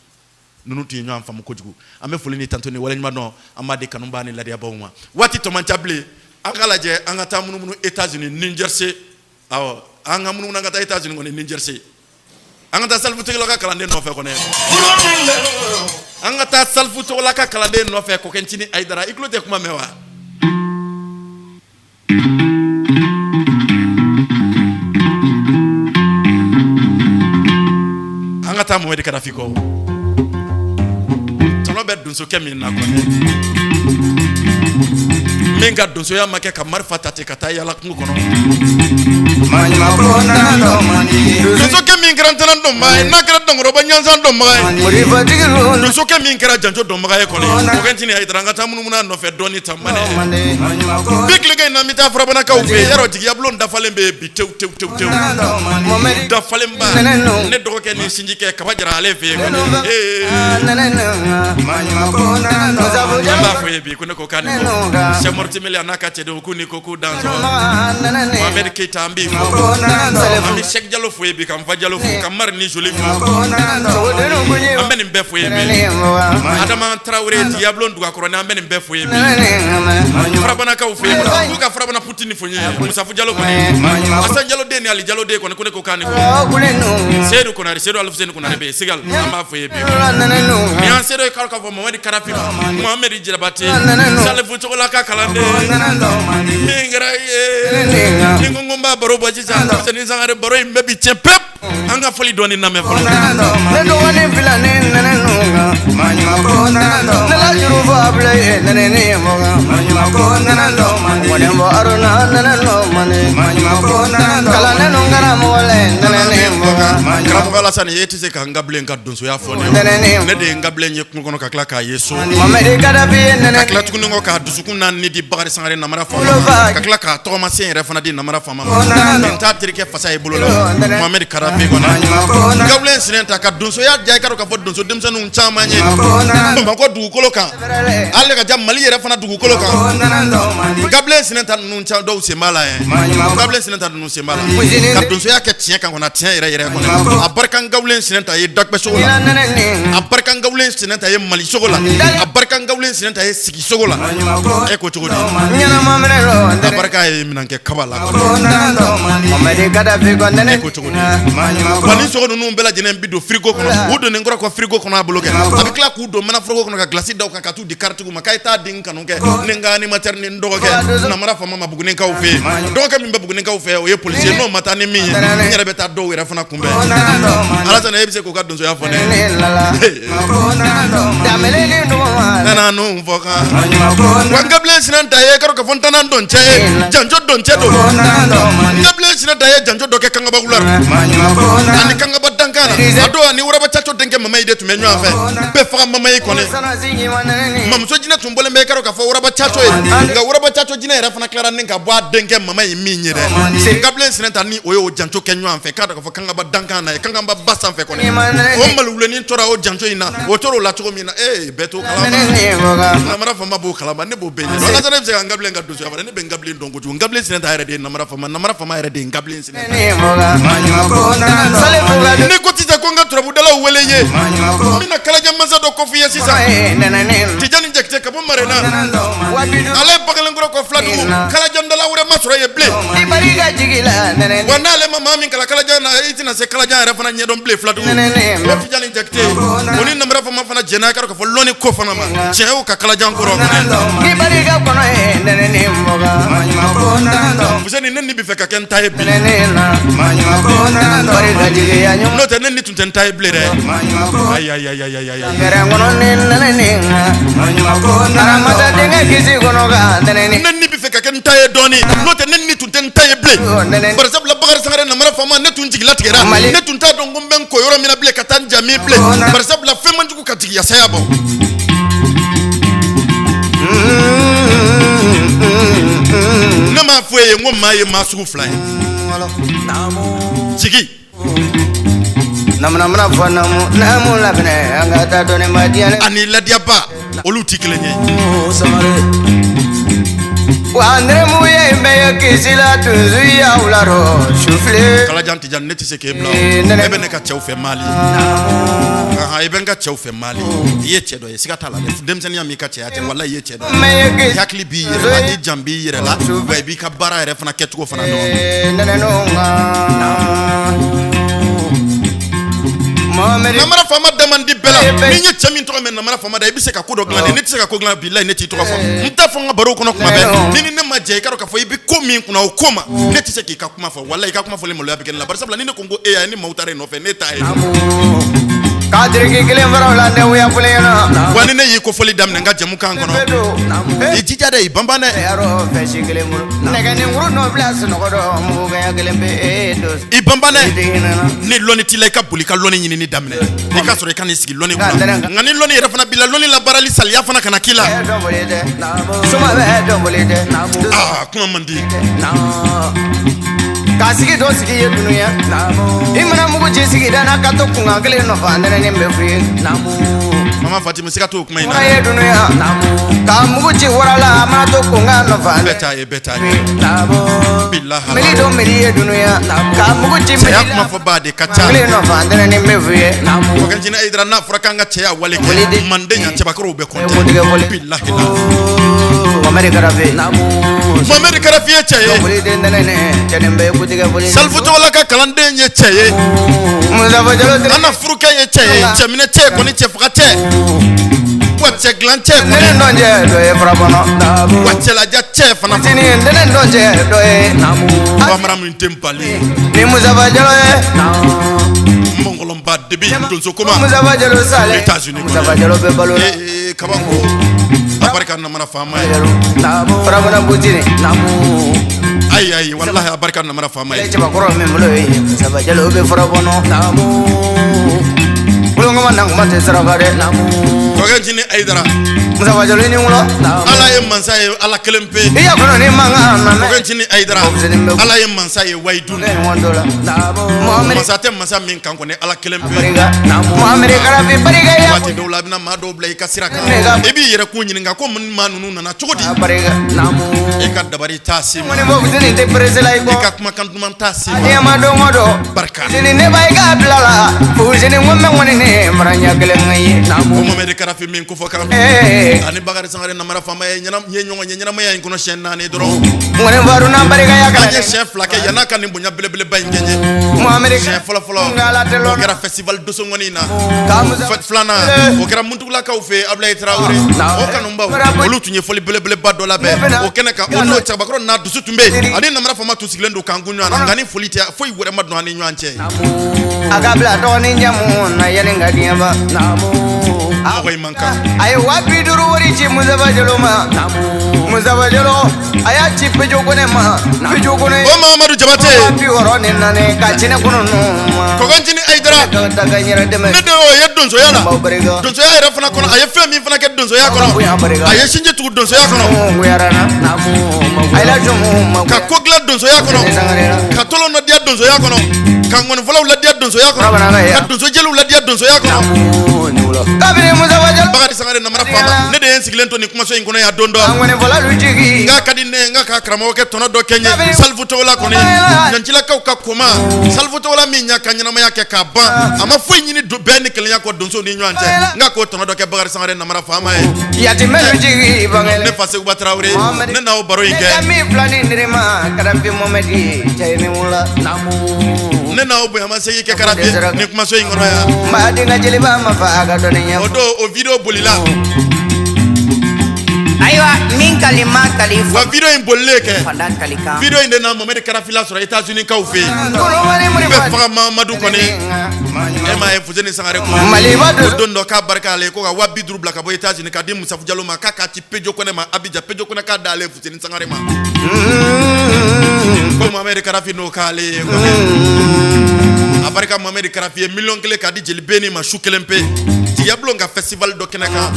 nunu tu nyo amfa mukojugu ame fulini tantoni wala nyuma no amade kanumba ni ladia bawuma wati to manchable angalaje angata munu États-Unis New Jersey aw anga munu ngata États-Unis ngoni New Jersey angata salfu to loka kalande no fe ko ne angata salfu to loka kalande no fe ko kenchini aidara iklote kuma mewa angata mo wedi kadafiko be dunso kemi na ko menga dunso ya make ka marfa tate kata ya la kungo kono mani ma prona do mani dunso kemi grantana do mai na kra dongro ba nyanza do mai muri fatigo dunso kemi kra janjo do mai ko ne ko gentini ay dranga tamunu muna no fe doni tamane mani ma prona bikle na mita fraba na ka ube yaro jigi ablon da falembe bi tew da falemba ne do ke ni sinjike ka bajara aleve ko fo yebi ko ne ko kan se mortimele anaka cede ko ni ko ku danzo Mohamed Keita ambi ami Cheikh Diallo fo yebi kam fa Diallo fo kam mar ni joli fo ambe ni be fo yebi Adama Traoré Diablon duga ko ne ambe ni be fo yebi frabana ka fo yebi ko ka frabana Putin fo nye Musa fo Diallo ko ni Asan Diallo de ni Ali Diallo de ko ne ko kan ko Seydou ko na Seydou Alfousseni ko na be sigal amba fo yebi mi an Seydou ka fo Mohamed Karafi Mohamed Djabate se sale fu chokola ka kalande mingra ye ngomba baro baji sa ni sangare baro imbe bi chepep anga foli doni na me folo ne do wani filane nananunga manyuma ko nanando nala juru fable nanene moga manyuma ko nanando wani mo aruna nanano mane manyuma ko nanando kala nanungara mole nanene moga kala kala sane yeti se ka ngablen ka donso ya fone ne de ngablen ye kono ka kala ka yeso mamede kada bi nanene kala tukun ngo ka dusukun nan ni di bagari sangare na mara fama ka kala ka to ma sen refana di na mara fama ta tirike fasa e bolo Mohamed Karafi gona ngablen sinenta ka donso ya jay ka ka fo donso demsa nun chama nye ba ko du kolo kan alle ka jam mali yere fana du kolo kan ngablen sinenta nun cha do se mala ngablen sinenta nun se mala ka donso ya ke tien kan kona tien yere kona abarka ngablen sinenta ye dakbe sogola abarka ngablen sinenta ye mali sogola abarka ngablen sinenta ye sigi sogola e ko chogodi nyana mamre ro abarka ye minanke kabala mamede kada bi gonna ne ko chogodi wani sogodo nun bela jenen bido frigo kono wudo ne ngora ko frigo kono abloke abikla ku do mana frigo kono ka glace daw kan ka tu di carte ma kay ta din kanu ke nenga ni materne ndogo ke na mara fama ma bugunen ka ufe donc ka mimba bugunen ka ufe o ye policier no mata ni mi nyere beta do wera fana kumbe ala sana yebise ko ka donso ya fone nana no mfoka wanga bless nan taye karo ka fontana don che janjo don che do nga bless nan taye janjo do ke kanga bagular ani kanga badankana ado ani uraba chacho denke mama ide tu menyo afa be fa mama yi kone mam so jina tumbole me karo ka fa uraba chacho nga uraba chacho jina era fana clara ninka bo denke mama yi minyire nga bless nan tani oyo janjo kenyo afa ka fa kanga badankana e kanga ba basa afa kone o malule ni tora o janjo ina o toro la choko mina beto kala na mara fama bo kala ne bo be ni wala tane be ngable nga dusu afa ne be ngable ndongo ju ngable sin ta ere de na mara fama ere de ngable sin ne ko tita ko nga trabu dala wele ye mina kala jamma sa do ko fiye sisa tijani jekte ka bo marena ale bagal ngoro ko flatu kala jandala wure masura ye ble wana le mama min kala jana itina se kala jana refana nyedon ble flatu tijani jekte oni na mara fama fana jena ka ko loni ko fana ma cheo ka kala jan ngoro ni bariga kono nenene moga vous êtes nenni bi feka ken taye bi bariga jige yanyu no te nenni tun ten taye ble re ay ngono nenene aramata denga kisi kono ga nenene nenni bi feka ken taye doni no te nenni tun ten taye ble par exemple la bagar sangare na mara fama ne tun jigla tigera ne tun ta don gomben ko yoro mina ble katan jami ble par exemple la femme njuku katigi ya sayabo nama foye ngoma ye masu fly jigi namna namu labne angata doni madiane ani ladiaba oluti klenye wandre muye mbeyo kisila tunzu ya ularo shufle kala janti jan neti se kebla ebe ne ka chaufe mali ebe nga chaufe mali ye chedo ye sigata la demseni ami ka chete wala ye chedo yakli bi yere la jambi yere la ba bi ka bara yere fana ketugo fana no namara fama demandi bela minye chami to men namara fama da ibise ka kodo glane neti se ka ko glane billahi neti to ka fo nta fo nga baro kono kuma be nini ne ma je karo ka fo ibi ko min kuna o koma neti se ki ka kuma fo wallahi ka kuma fo le mo la bigen la bar sabla nini kongo e ni mautare no fe neta e kadri ki kile mbara la ne uya fulena wani ne yi ko foli damne nga jamu kan kono e jija de bamba ne yaro fe shikile muru nega ni nguru no place no godo mu ga gelembe dos i bamba ne ni loni tilay ka buli ka loni nyini ni damne e ka sore kan isigi loni ko ngani loni yere fana bila loni la barali sal ya fana kana kila suma be do bolide kuma mandi kasigi do sigi ye dunuya imana mugo je sigi dana ka to kunga gele no fa ndene nembe fri mama Fatima sika to kuma ina ye dunuya ka mugo je warala ma to kunga no fa beta billahi meli do meli ye dunuya ka mugo je meli ya kuma fo bade kacha gele no fa ndene nembe fri ko kan jina idra na fura kanga cheya wale ke mande nya cheba ko be konte billahi America rafi America rafi cheye bolide ndene ne chenembe Salfu togola ka kalanden ye cɛ ye ana furukɛ ye cɛ ye cɛminɛ cɛ kɔni cɛfaga cɛ wa cɛ gilan cɛ wa cɛlaja cɛ fana bamara min tɛ bali mɔngɔlɔnba debi donso koma États-Unis kabanko a barika namara faama ye ayi wallahi a barika namara faama ye cɛbakɔrɔ min bolo ye Musaba Jalo bɛ fura kɔnɔ kulongoma nanguma tɛ saraka dɛ kɔkɛ jini Ayidara Musaba Jalo ni wolo ala ye mansa ye ala kelen pe iya kɔnɔ ni manga na kɔkɛ jini Ayidara ala ye mansa ye wayidu mansa tɛ mansa min kan kɔni ala kelen pe Muhammed Karafi barika ya waati dɔw la bɛna maa dɔw bila i ka sira kan i b'i yɛrɛ kun ɲininka ko maa ninnu nana cogo di e ka dabari t'a se ma i ka kumakan duman t'a se ma barika ne ba i ka bila la fusini ŋɔmɛ ŋɔni ne maranya kelen ye o Muhammed Karafi min ko fɔ kan ani Bakari Sangare namara faama ye ɲɔgɔn ye ɲɛnamaya in kɔnɔ siɲɛ 4 dɔrɔn ŋɔni faruna barika ya an ye siɲɛ 2 kɛ yan'a ka nin bonya belebeleba in kɛ n ye siɲɛ fɔlɔ o kɛra festival dosongɔni na fête filanan o kɛra Muntugulakaw fɛ Ablaye Traoré o kanubaw olu tun ye fɔli belebeleba dɔ labɛn o kɛnɛ kan o n'o cɛbakɔrɔ n'a dusu tun bɛ ani namara faama tun sigilen don kan kun ɲɔgɔn na nka ni foli tɛ foyi wɛrɛ ma don ani ɲɔgɔn cɛ a ka bila dɔgɔnin jamu na yanni ka diɲɛ ba mɔgɔ in man kan a ye 50 wari ci Musaba Jalo ma Musaba Jalo a y'a ci Pejo Kone ma Pejo Kone o Mahamadu Jabate 64 ni 4 ka cinɛ kɔnɔ kɔkɔ jini Ayidara ne de y'o ye donsoya la donsoya yɛrɛ fana kɔnɔ a ye fɛn min fana kɛ donsoya kɔnɔ a ye sinji tugu donsoya kɔnɔ ka ko dilan donsoya kɔnɔ ka tɔlɔ ladiya donsoya kɔnɔ ka ŋɔnifɔlaw ladiya donsoya kɔnɔ ka donsojeliw ladiya donsoya kɔnɔ Bakari Sangare namara faama ne de ye n sigilen to nin kumaso in kɔnɔ yan don dɔ nka ka di ne ye n ka ka karamɔgɔkɛ tɔnɔ dɔ kɛ n ye Salfu Togola kɔni Ɲancilakaw ka koma Salfu Togola min y'a ka ɲɛnamaya kɛ k'a ban a ma foyi ɲini bɛɛ ni kelenya kɔ donsow ni ɲɔgɔn cɛ n ka k'o tɔnɔ dɔ kɛ Bakari Sangare namara faama ye ne fa Seguba Traoré ne n'aw baro in kɛ ne n'aw bonya segi kɛ Karafi nin kumaso in kɔnɔ yan o don o video bolila ayiwa min kalima kalifa wa video in bolilen kɛ video in de na Muhammed Karafi la sɔrɔ États-Unis kaw fɛ yen bɛɛ faga Mahamadu kɔni e ma ye Fuseni Sangare ko o don dɔ k'a barika ale ko ka 50 bila ka bɔ États-Unis k'a di Musafu Jalo ma k'a ci Pejo Kone ma Abidjan Pejo Kone k'a d'ale Fuseni Sangare ma ko Muhammed Karafi n'o k'ale ye a barika Muhammed Karafi ye 1 million k'a di jeli beni ma su kelen pe Diablo ka festival dɔ kɛnɛ kan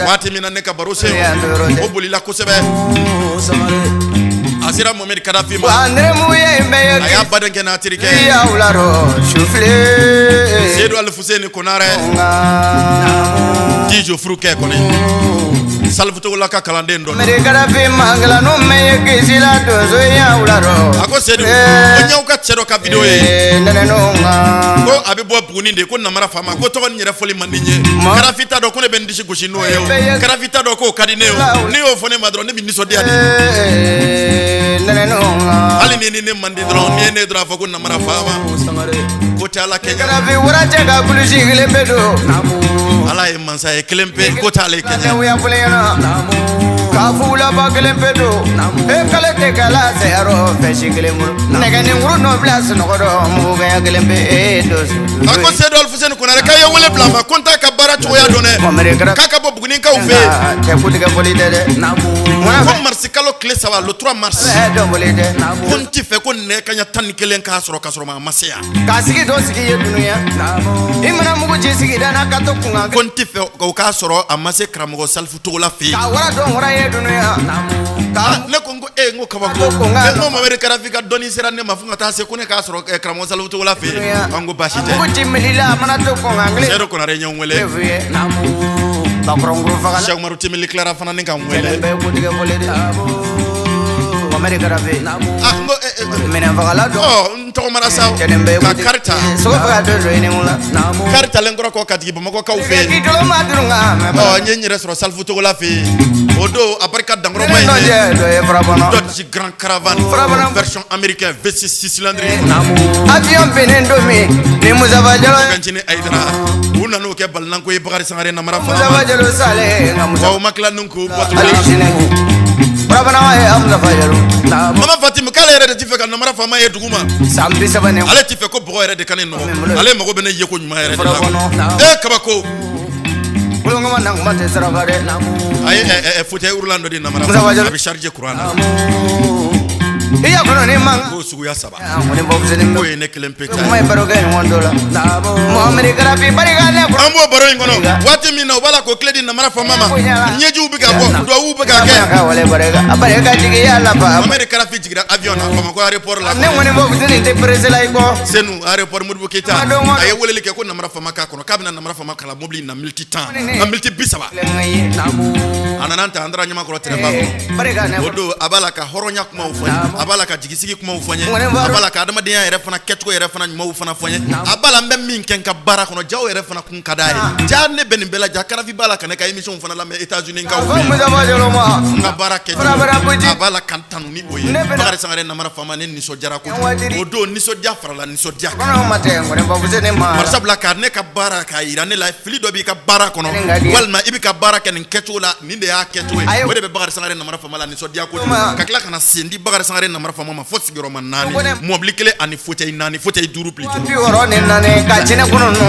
waati min na ne ka baro sen o bolila kosɛbɛ a sera Muhammed Karafi ma a y'a baden kɛ n'a terikɛ Seydou Ali Fuseni Konaré Dijo furukɛ kɔni Salfu Togola ka kalanden dɔ a ko Seydou o ɲɛw ka cɛ dɔ ka video ye ko a bɛ bɔ Buguni de ko namara faama ko tɔgɔ ni yɛrɛ fɔli man di n ye Karafi t'a dɔn ko ne bɛ n disi gosi n'o ye o Karafi t'a dɔn k'o ka di ne ye o n'i y'o fɔ ne ma dɔrɔn ne bɛ nisɔndiya de hali ni ne man di dɔrɔn n'i ye ne dɔrɔn a fɔ ko namara faama ko tɛ Ala kɛɲɛ Ala ye mansa ye kelen pe ko t'ale kɛɲɛ Kafula ba kelen pe do e kale te kala se aro feshi kelen muru nege ni nguru no blas no godo mu ga kelen pe e do a ko Seydou Ali Fuseni Konaré k'a ye wele bila ma ko n t'a ka baara cogoya dɔn dɛ k'a ka bɔ Buguni kaw fɛ yen ko marisi kalo tile 3 le 3 mars ko n t'i fɛ ko nɛgɛ kaɲɛ 11 k'a sɔrɔ k'a sɔrɔ ma ma se yan k'a sigi dɔ sigi ye dunuya i mana mugu ci sigi da n'a ka to kunkan ko n t'i fɛ o k'a sɔrɔ a ma se karamɔgɔ Salfu Togola fɛ yen k'a wara dɔn wara ye dunuya ne ko n ko n ko kabako n ko Muhammed Karafi ka dɔnni sera ne ma fo ka taa se ko ne k'a sɔrɔ karamɔgɔ Salfu Togola fɛ yen an ko baasi tɛ Seydou Konaré ɲɛ n wele Cheikh Umaru Timili Clara fana ni ka n wele Mohamed Gaddafi menen fagala do ntogo marasa ka karta so faga do ni mula karta lengro ko katigi bamako ka ufe ki do ma durunga nyenyere soro salfu to la fe odo abarka dangro no mai je do e frabono Dodge Grand Caravan version américain V6 6 cylindres avion benendo mi ni Muzaba Jalo kanjine aidra una no ke balnan ko e Bakary Sangaré na mara Muzaba Jalo sale nga wa makla nunku batu Brabana wa amza fajalo mama Fatima kala yere de tife kan na mara fama e duguma sambi sabane ale tife ko bogo yere de kanin no ale mago bene yeko nyuma yere de e kabako bulonga manang mate saragare ay fote Orlando di na mara abi charger Quran iya kono ni manga ko sugu ya saba ngone bobu ni ko ene kelempeta mai baroga ni wondola Mohamed Gaddafi bariga ne ko ambo baro ngono wati mina wala ko kledi na mara fa mama nyeju ubiga ko do ubiga ke ka wale bariga jigi ya la ba Mohamed Gaddafi jigira avion na ko aéroport la ne ngone bobu ni te presela iko senu aéroport Modibo Keita ay wolele ke ko na mara fa maka kono kabina na mara fa maka la mobile na multi temps na multi bisaba anananta andra nyama ko tere bako bariga ne odo abala ka horonya kuma ufanye abala ka jigisigi kuma ufanye abala ka adama de yere fana ketko yere fana nyuma ufana fanye abala mbem min ken ka bara kono jaw yere fana kun kadai janne ben bela jakara fi bala kana ka émission fana la États-Unis ka ko Muzaba Jalo ma nga bara ke abala kan tanu ni oye Bakary Sangaré na mara fama ne ni so jara ko odo ni so dia farala ni so dia kono mate ngone bobu ni ma marsabla ka ne ka bara ka irane la fili do bi ka bara kono walma ibi ka bara ken ketcho la ni de ya ketcho wede be Bakary Sangaré na mara fama la ni so dia ko ka kila kana sendi Bakary Sangaré na mara fama ma fosi giro man nani mo oblikele ani fauteuil nani fauteuil duru plutôt bi woro ni nani ka chine kono no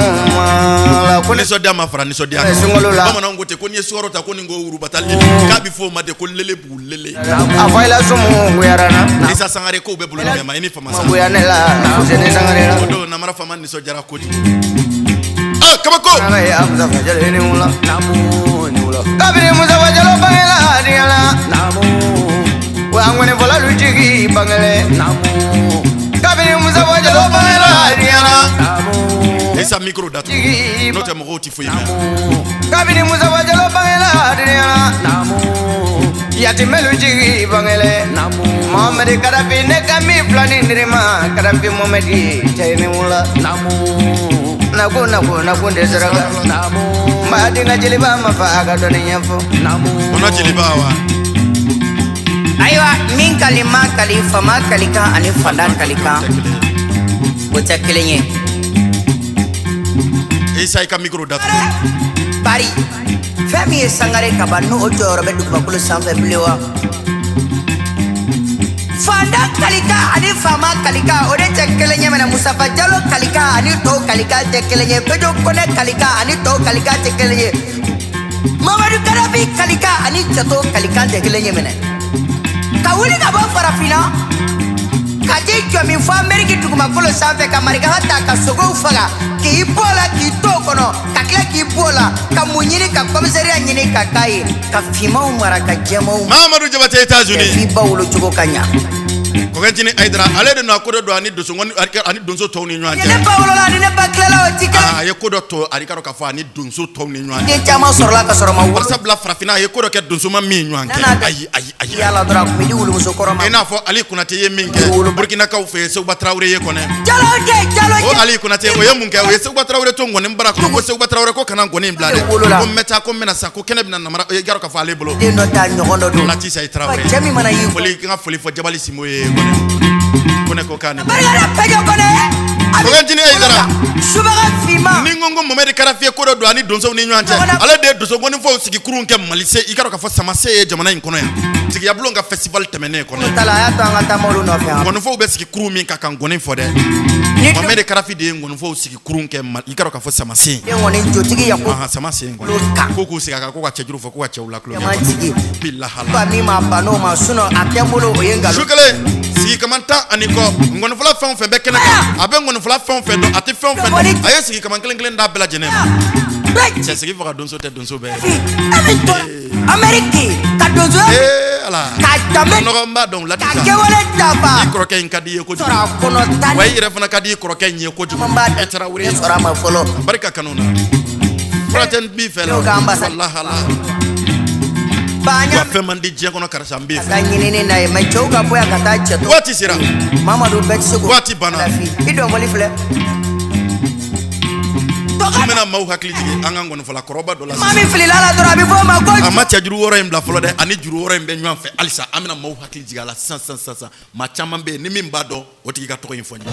la ko ni so dia ma fara ni so dia mama na ngote ko ni soro ta ko ni ngo uru batali ka bi fo ma de ko lele bu lele afaila sumu nguyarana Isa Sangaré ko be bulu me ma ini fama sa nguyanela Hussein Sangaré la do na mara fama ni so jara ko kabako ay amza fajale ni mula kabiri Muzaba Jalo bangela diala wangone vola lujigi bangale kabiri Muzaba Jalo bangela diala Isa micro datu note mo goti fo yime kabiri Muzaba Jalo bangela diala yati melujigi bangale Mohamed Gaddafi ne kami plani nirima Gaddafi Mohamed tayni mula nago ndeseraga ma dinga jiliba ma fa aga doni nyafo ona jiliba wa aywa min kalima kalifa ma kalika ani fanda kalika wota kelenye Isa ka micro datu bari femi Sangaré kabanu ojoro be dugba kulu sanfe blewa fanda kalika ani fama kalika ode tekelenye mena Mustafa Jalo kalika ani to kalika tekelenye pedo kone kalika ani to kalika tekelenye Mohamed Gaddafi kalika ani to kalika tekelenye mena kawuli ka bo farafina kaje jomi fo Ameriki duguma kolo sanfe ka mariga hata ka sogo faga ki bola ki to kono ka kila ki bola ka munyini ka komisaria nyini ka kai ka fima umara ka jema Mamadou Diabaté États-Unis fi bawlo jogo kanya ko gantini aidra ale de na ko do ani do so ngoni ani donso to ni nyaante ne bawlo la ne baklela o tika ye ko do to ari ka ka fa ani donso to ni nyaante de chama sorla ka sorma war sabla frafina ye ko do ke donso ma mi nyaante ay yalla dra ko mi di wulu so koroma ena fo ali kunate ye minke Burkina ka fe so Traoré ye kone jalo o ali kunate o ye munke o ye so Traoré to ngoni mbara ko so Traoré ko kana ngoni blade ko meta ko mena sa ko kene bina namara ye garo ka fa ale bolo de no ta nyogondo do lati say Traoré jami mana yi foli nga foli fo jabali simo ye kone ko kane bari ala pejo kone ko gantini aidara subaga fima ni ngongo Mohamed Gaddafi ko do ani donso ni nyaante ala de donso ngoni fo sigi kurun ke malise ikaro ka fo samase jamana in kono ya sigi ya blonga festival temene kono tala ya tanga tamolu no fa ngoni fo be sigi kurun min ka kan ngoni fo de Mohamed Gaddafi de ngoni fo sigi kurun ke ikaro ka fo samase de ngoni jotigi ya ko samase ngoni ko ko siga ka ko ka chejuru fo ko ka chewla klo ma tigi billahi ba mi ma bano ma suno atemolo oyengalo shukale sigi kamanta aniko ngoni fo la fon fe be kene abe ngoni fo la fon fe do ati fon fe aye sigi kaman kelen da bela jene c'est ce qui fera donso te donso be Ameriki ka donso ala ka tame no mba don la ka kewale tapa ikroke nkadi ye ko sora kono tani way ire fana kadi ikroke nye ko jugo mba etara wuri sora ma folo barka kanuna fraten bi fela yo gamba sa wallahi ala wa fɛn man di diɲɛ kɔnɔ karisa n b'i fɛ. Ka ɲinini n'a ye mais cɛw ka bɔ yan ka taa cɛ to. Waati sera. Mamadu bɛɛ tɛ se k'o. Waati banna. I dɔnbɔli filɛ. An bɛna maaw hakili jigin an ka nkɔnifɔla kɔrɔba dɔ la. Maa min filila la dɔrɔn a bɛ fɔ o ma ko. A ma cɛ juru wɔɔrɔ in bila fɔlɔ dɛ ani juru wɔɔrɔ in bɛ ɲɔgɔn fɛ halisa an bɛna maaw hakili jigin a la sisan maa caman bɛ yen ni min b'a dɔn o tigi ka tɔgɔ in fɔ n ye.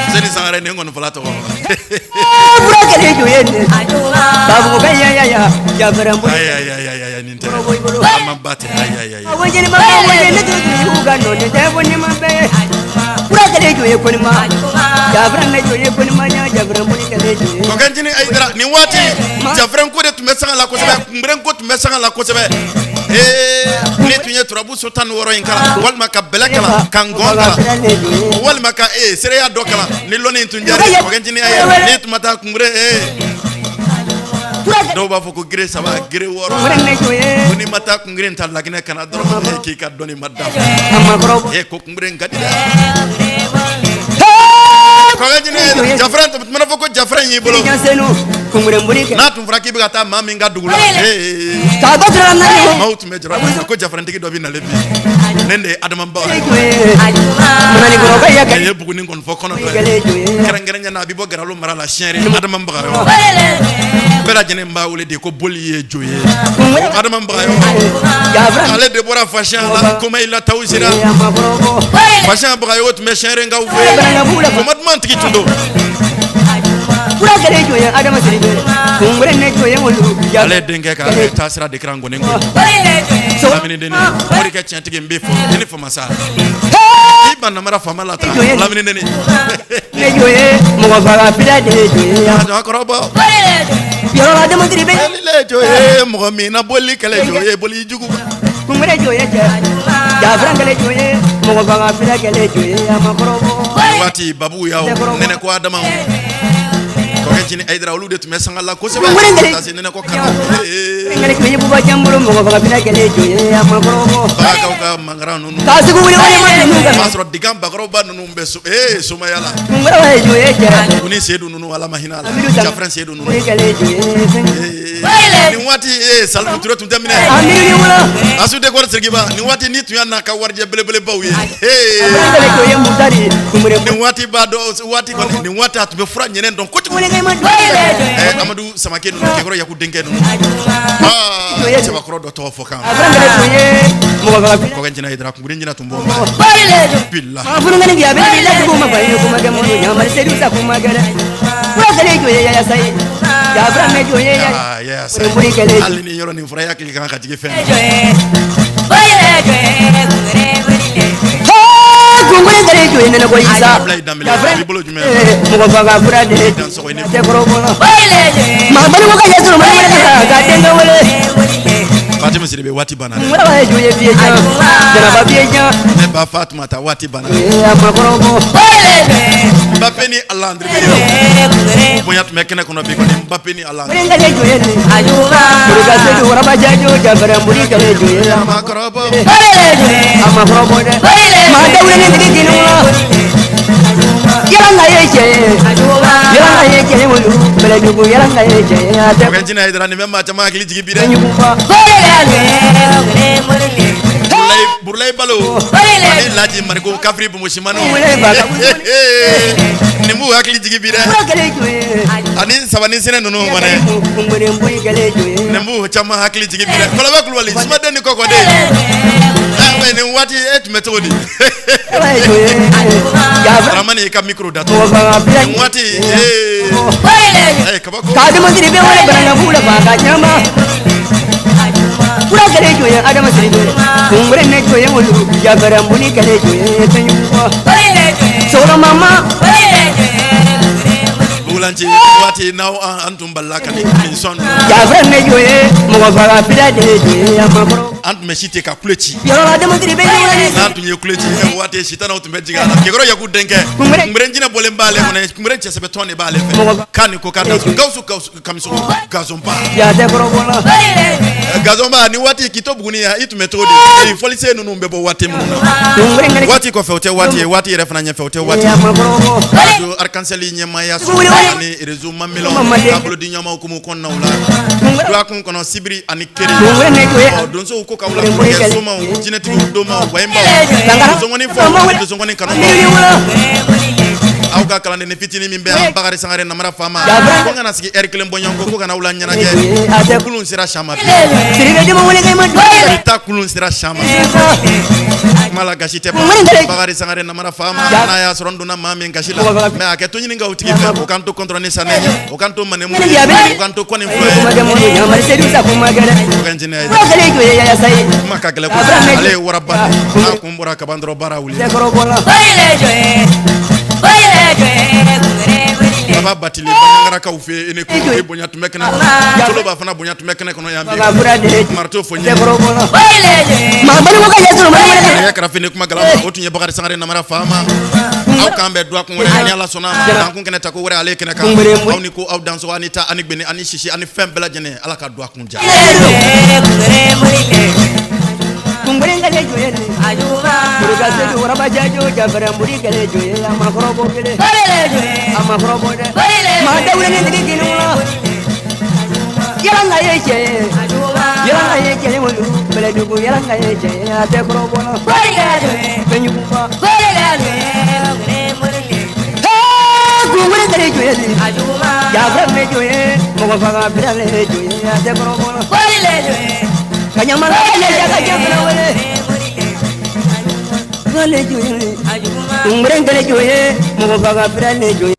Seni sangare ni ngono fala to. Babu be ya jabaram. Ay ninte. Ama bate ay. Wajeni ma wajeni tu ga no de boni ma be. Pura kale joye ko ni ma. Jabran ne joye ko ni ma nya jabram boni kale joye. Ko ganjini ay dara ni wati jabran ko de tu mesanga la ko sebe mbren ko tu mesanga la ko sebe. Ni tunye turabu sultan woro in kala walma ka belakala kangonga walma ka sereya dokala ni loni tunjari ko ganjini ay ni tumata kumbre do ba foko gire saba gire woro ni mata kungre ntal lagine kana doro ki ka doni madda ko kumbre ngadi ko ganjini jafran to mana foko jafran yi bolo na tum fraki bi gata mami ngadugula ta dotra na maut mejra ko jafran tigi do bi na lebi nende adama ba manani ko ba ya kan yebu ni ngon fokono do kerengere na bi bo garalo marala chenri adama ba yo bela jene mba wole de ko boliye joye adama ba yo ale de bora fashion la comme il a tawsira fashion ba yo to me chenri nga ouve ko madman tigi tundo pura gare joye adama siri kungure ne joye wolu ale denke ka tasira de krango ne ngo lamini deni mori ka tiantigi mbefo ni fo masa iban na mara fama lata lamini deni ne joye mo fara pila de joye ya akorobo yoro adama siri be le joye mo mi na boli kale joye boli jugu kungure joye ja frangale joye mo fara pila kale joye ya makorobo wati babu yao nene ko adama ko kajini aidra olude tumesanga la ko sebe tasi nene ko kana ngale ko yibu ba jamburo mo ko bina kele joye ya makorobo ka mangara nunu kasi ko woni ma masro digam bakro ba nunu mbesu suma yala ngara wa joye ja kuni sedu nunu wala mahinala ja france sedu nunu kele joye ni wati salmu turo tumtamine amiri wala asu de ko sergiba ni wati ni tuyana ka warje belebele bawye ngale ko yemu dari kumure ni wati ba do wati ko ni wati atube fura nyene don ko Amadou Samake no kegoro yaku denke no se bakro do to fokan ko ganjina hidra ko ngina tumbo billah afuru ngani biya be billah ko ma bayo ko ma gamo ya mar sedu sa ko ma gara ko gale jo ya sai ya bra me jo ya sai ali ni yoro ni fura yakli kan ka jige fen kungure gare jo ina ko isa mo ko faga pura de te korobono ma bari mo ka yesu ma ga denga wole Fatima Sirebe wati bana ngura wa jo ye biye ja jana ba biye ja ne ba Fatima ta wati bana ya ma korobo ba peni Allah andre biyo mo yat mekene kono bi ko ni ba peni Allah ngale jo ye ajuma ko ga se do raba jajo jabara muri gale jo ye ma korobo ama korobo de ma da wure ne dinu yalanga yeke wulu bele dugu yalanga yeke ate kanjina hidra ni memma chama akili jigi bide burlay balo ani laji marko kafri bu mushimano ni mu akili jigi bide ani sabani sene nunu wane ni mu chama akili jigi bide kola ba kulwali smade ni kokode ni wati metodi ramani ka micro dato wati kabako kadima siri be wala baranga bula ba ka nyama pura gare joye adama siri be kungure ne joye wolu ya barambuni gare joye tanyu solo mama Mulanji wati now antum balaka ni son ya vreme joye mo faga pila de amabro ant me shite ka kuleti yo de mo tribe ni antu nye kuleti wati shitana utumbeji gala kegoro ya kudenke mrenjina bole mbale kone mrenje sebe tone bale fe kani ko kada gausu kamiso gazomba ya de brobola gazomba ni wati kitobuguni ya itu metodi folise nunu mbebo wati mununa wati ko fewte wati refana nya fewte wati do arkanseli nyema ya so ani rezo mamelo tablo di nyama ko kon nawla do akon kono sibiri ani keri don so ko kawla ko soma jineti do ma wemba do ngoni fo do ngoni kanu awga kala ne fitini mimbe bagari sangare namara fama ko ngana sigi erkele mbonyango ko kana wula nyana je kulun sira shama siriga de mo wole kay man ta kulun sira shama mala gashite bagari sangare namara fama na ya sorondu na mami ngashila me ake to nyinga utiki ko kanto kontro ne sanenya o kanto manemu o kanto koni flo ko kanjine ya sai makagale ko ale warabba na kumbura kabandro barawuli baba batili bangara ka ufe ene ko bonya tumekena tolo ba fana bonya tumekena kono yambe marto fonye ma bani ko ka yesu ma ya krafine kuma gala otunye bakari sangare na mara fama aw kambe do ko wore ni ala sona dan ko keneta ko wore ale keneka aw ni ko aw danso anita ani gbeni ani shishi ani fembela jene ala ka do akun ja Kumburenga le joye ayuma muruga se do raba jajo jabara muriga le joye amakrobo kele le joye amakrobo de ma dawle ne digi kinula yalla yeje ayuma yalla yeje mo bele dugu yalla yeje ate krobo na le joye benyu kufa le joye kumburenga le joye ayuma jabara me joye mo faga bele le joye ate krobo na le joye kanyamala ya jaga wale wale joye umbrengale joye mo baga brale joye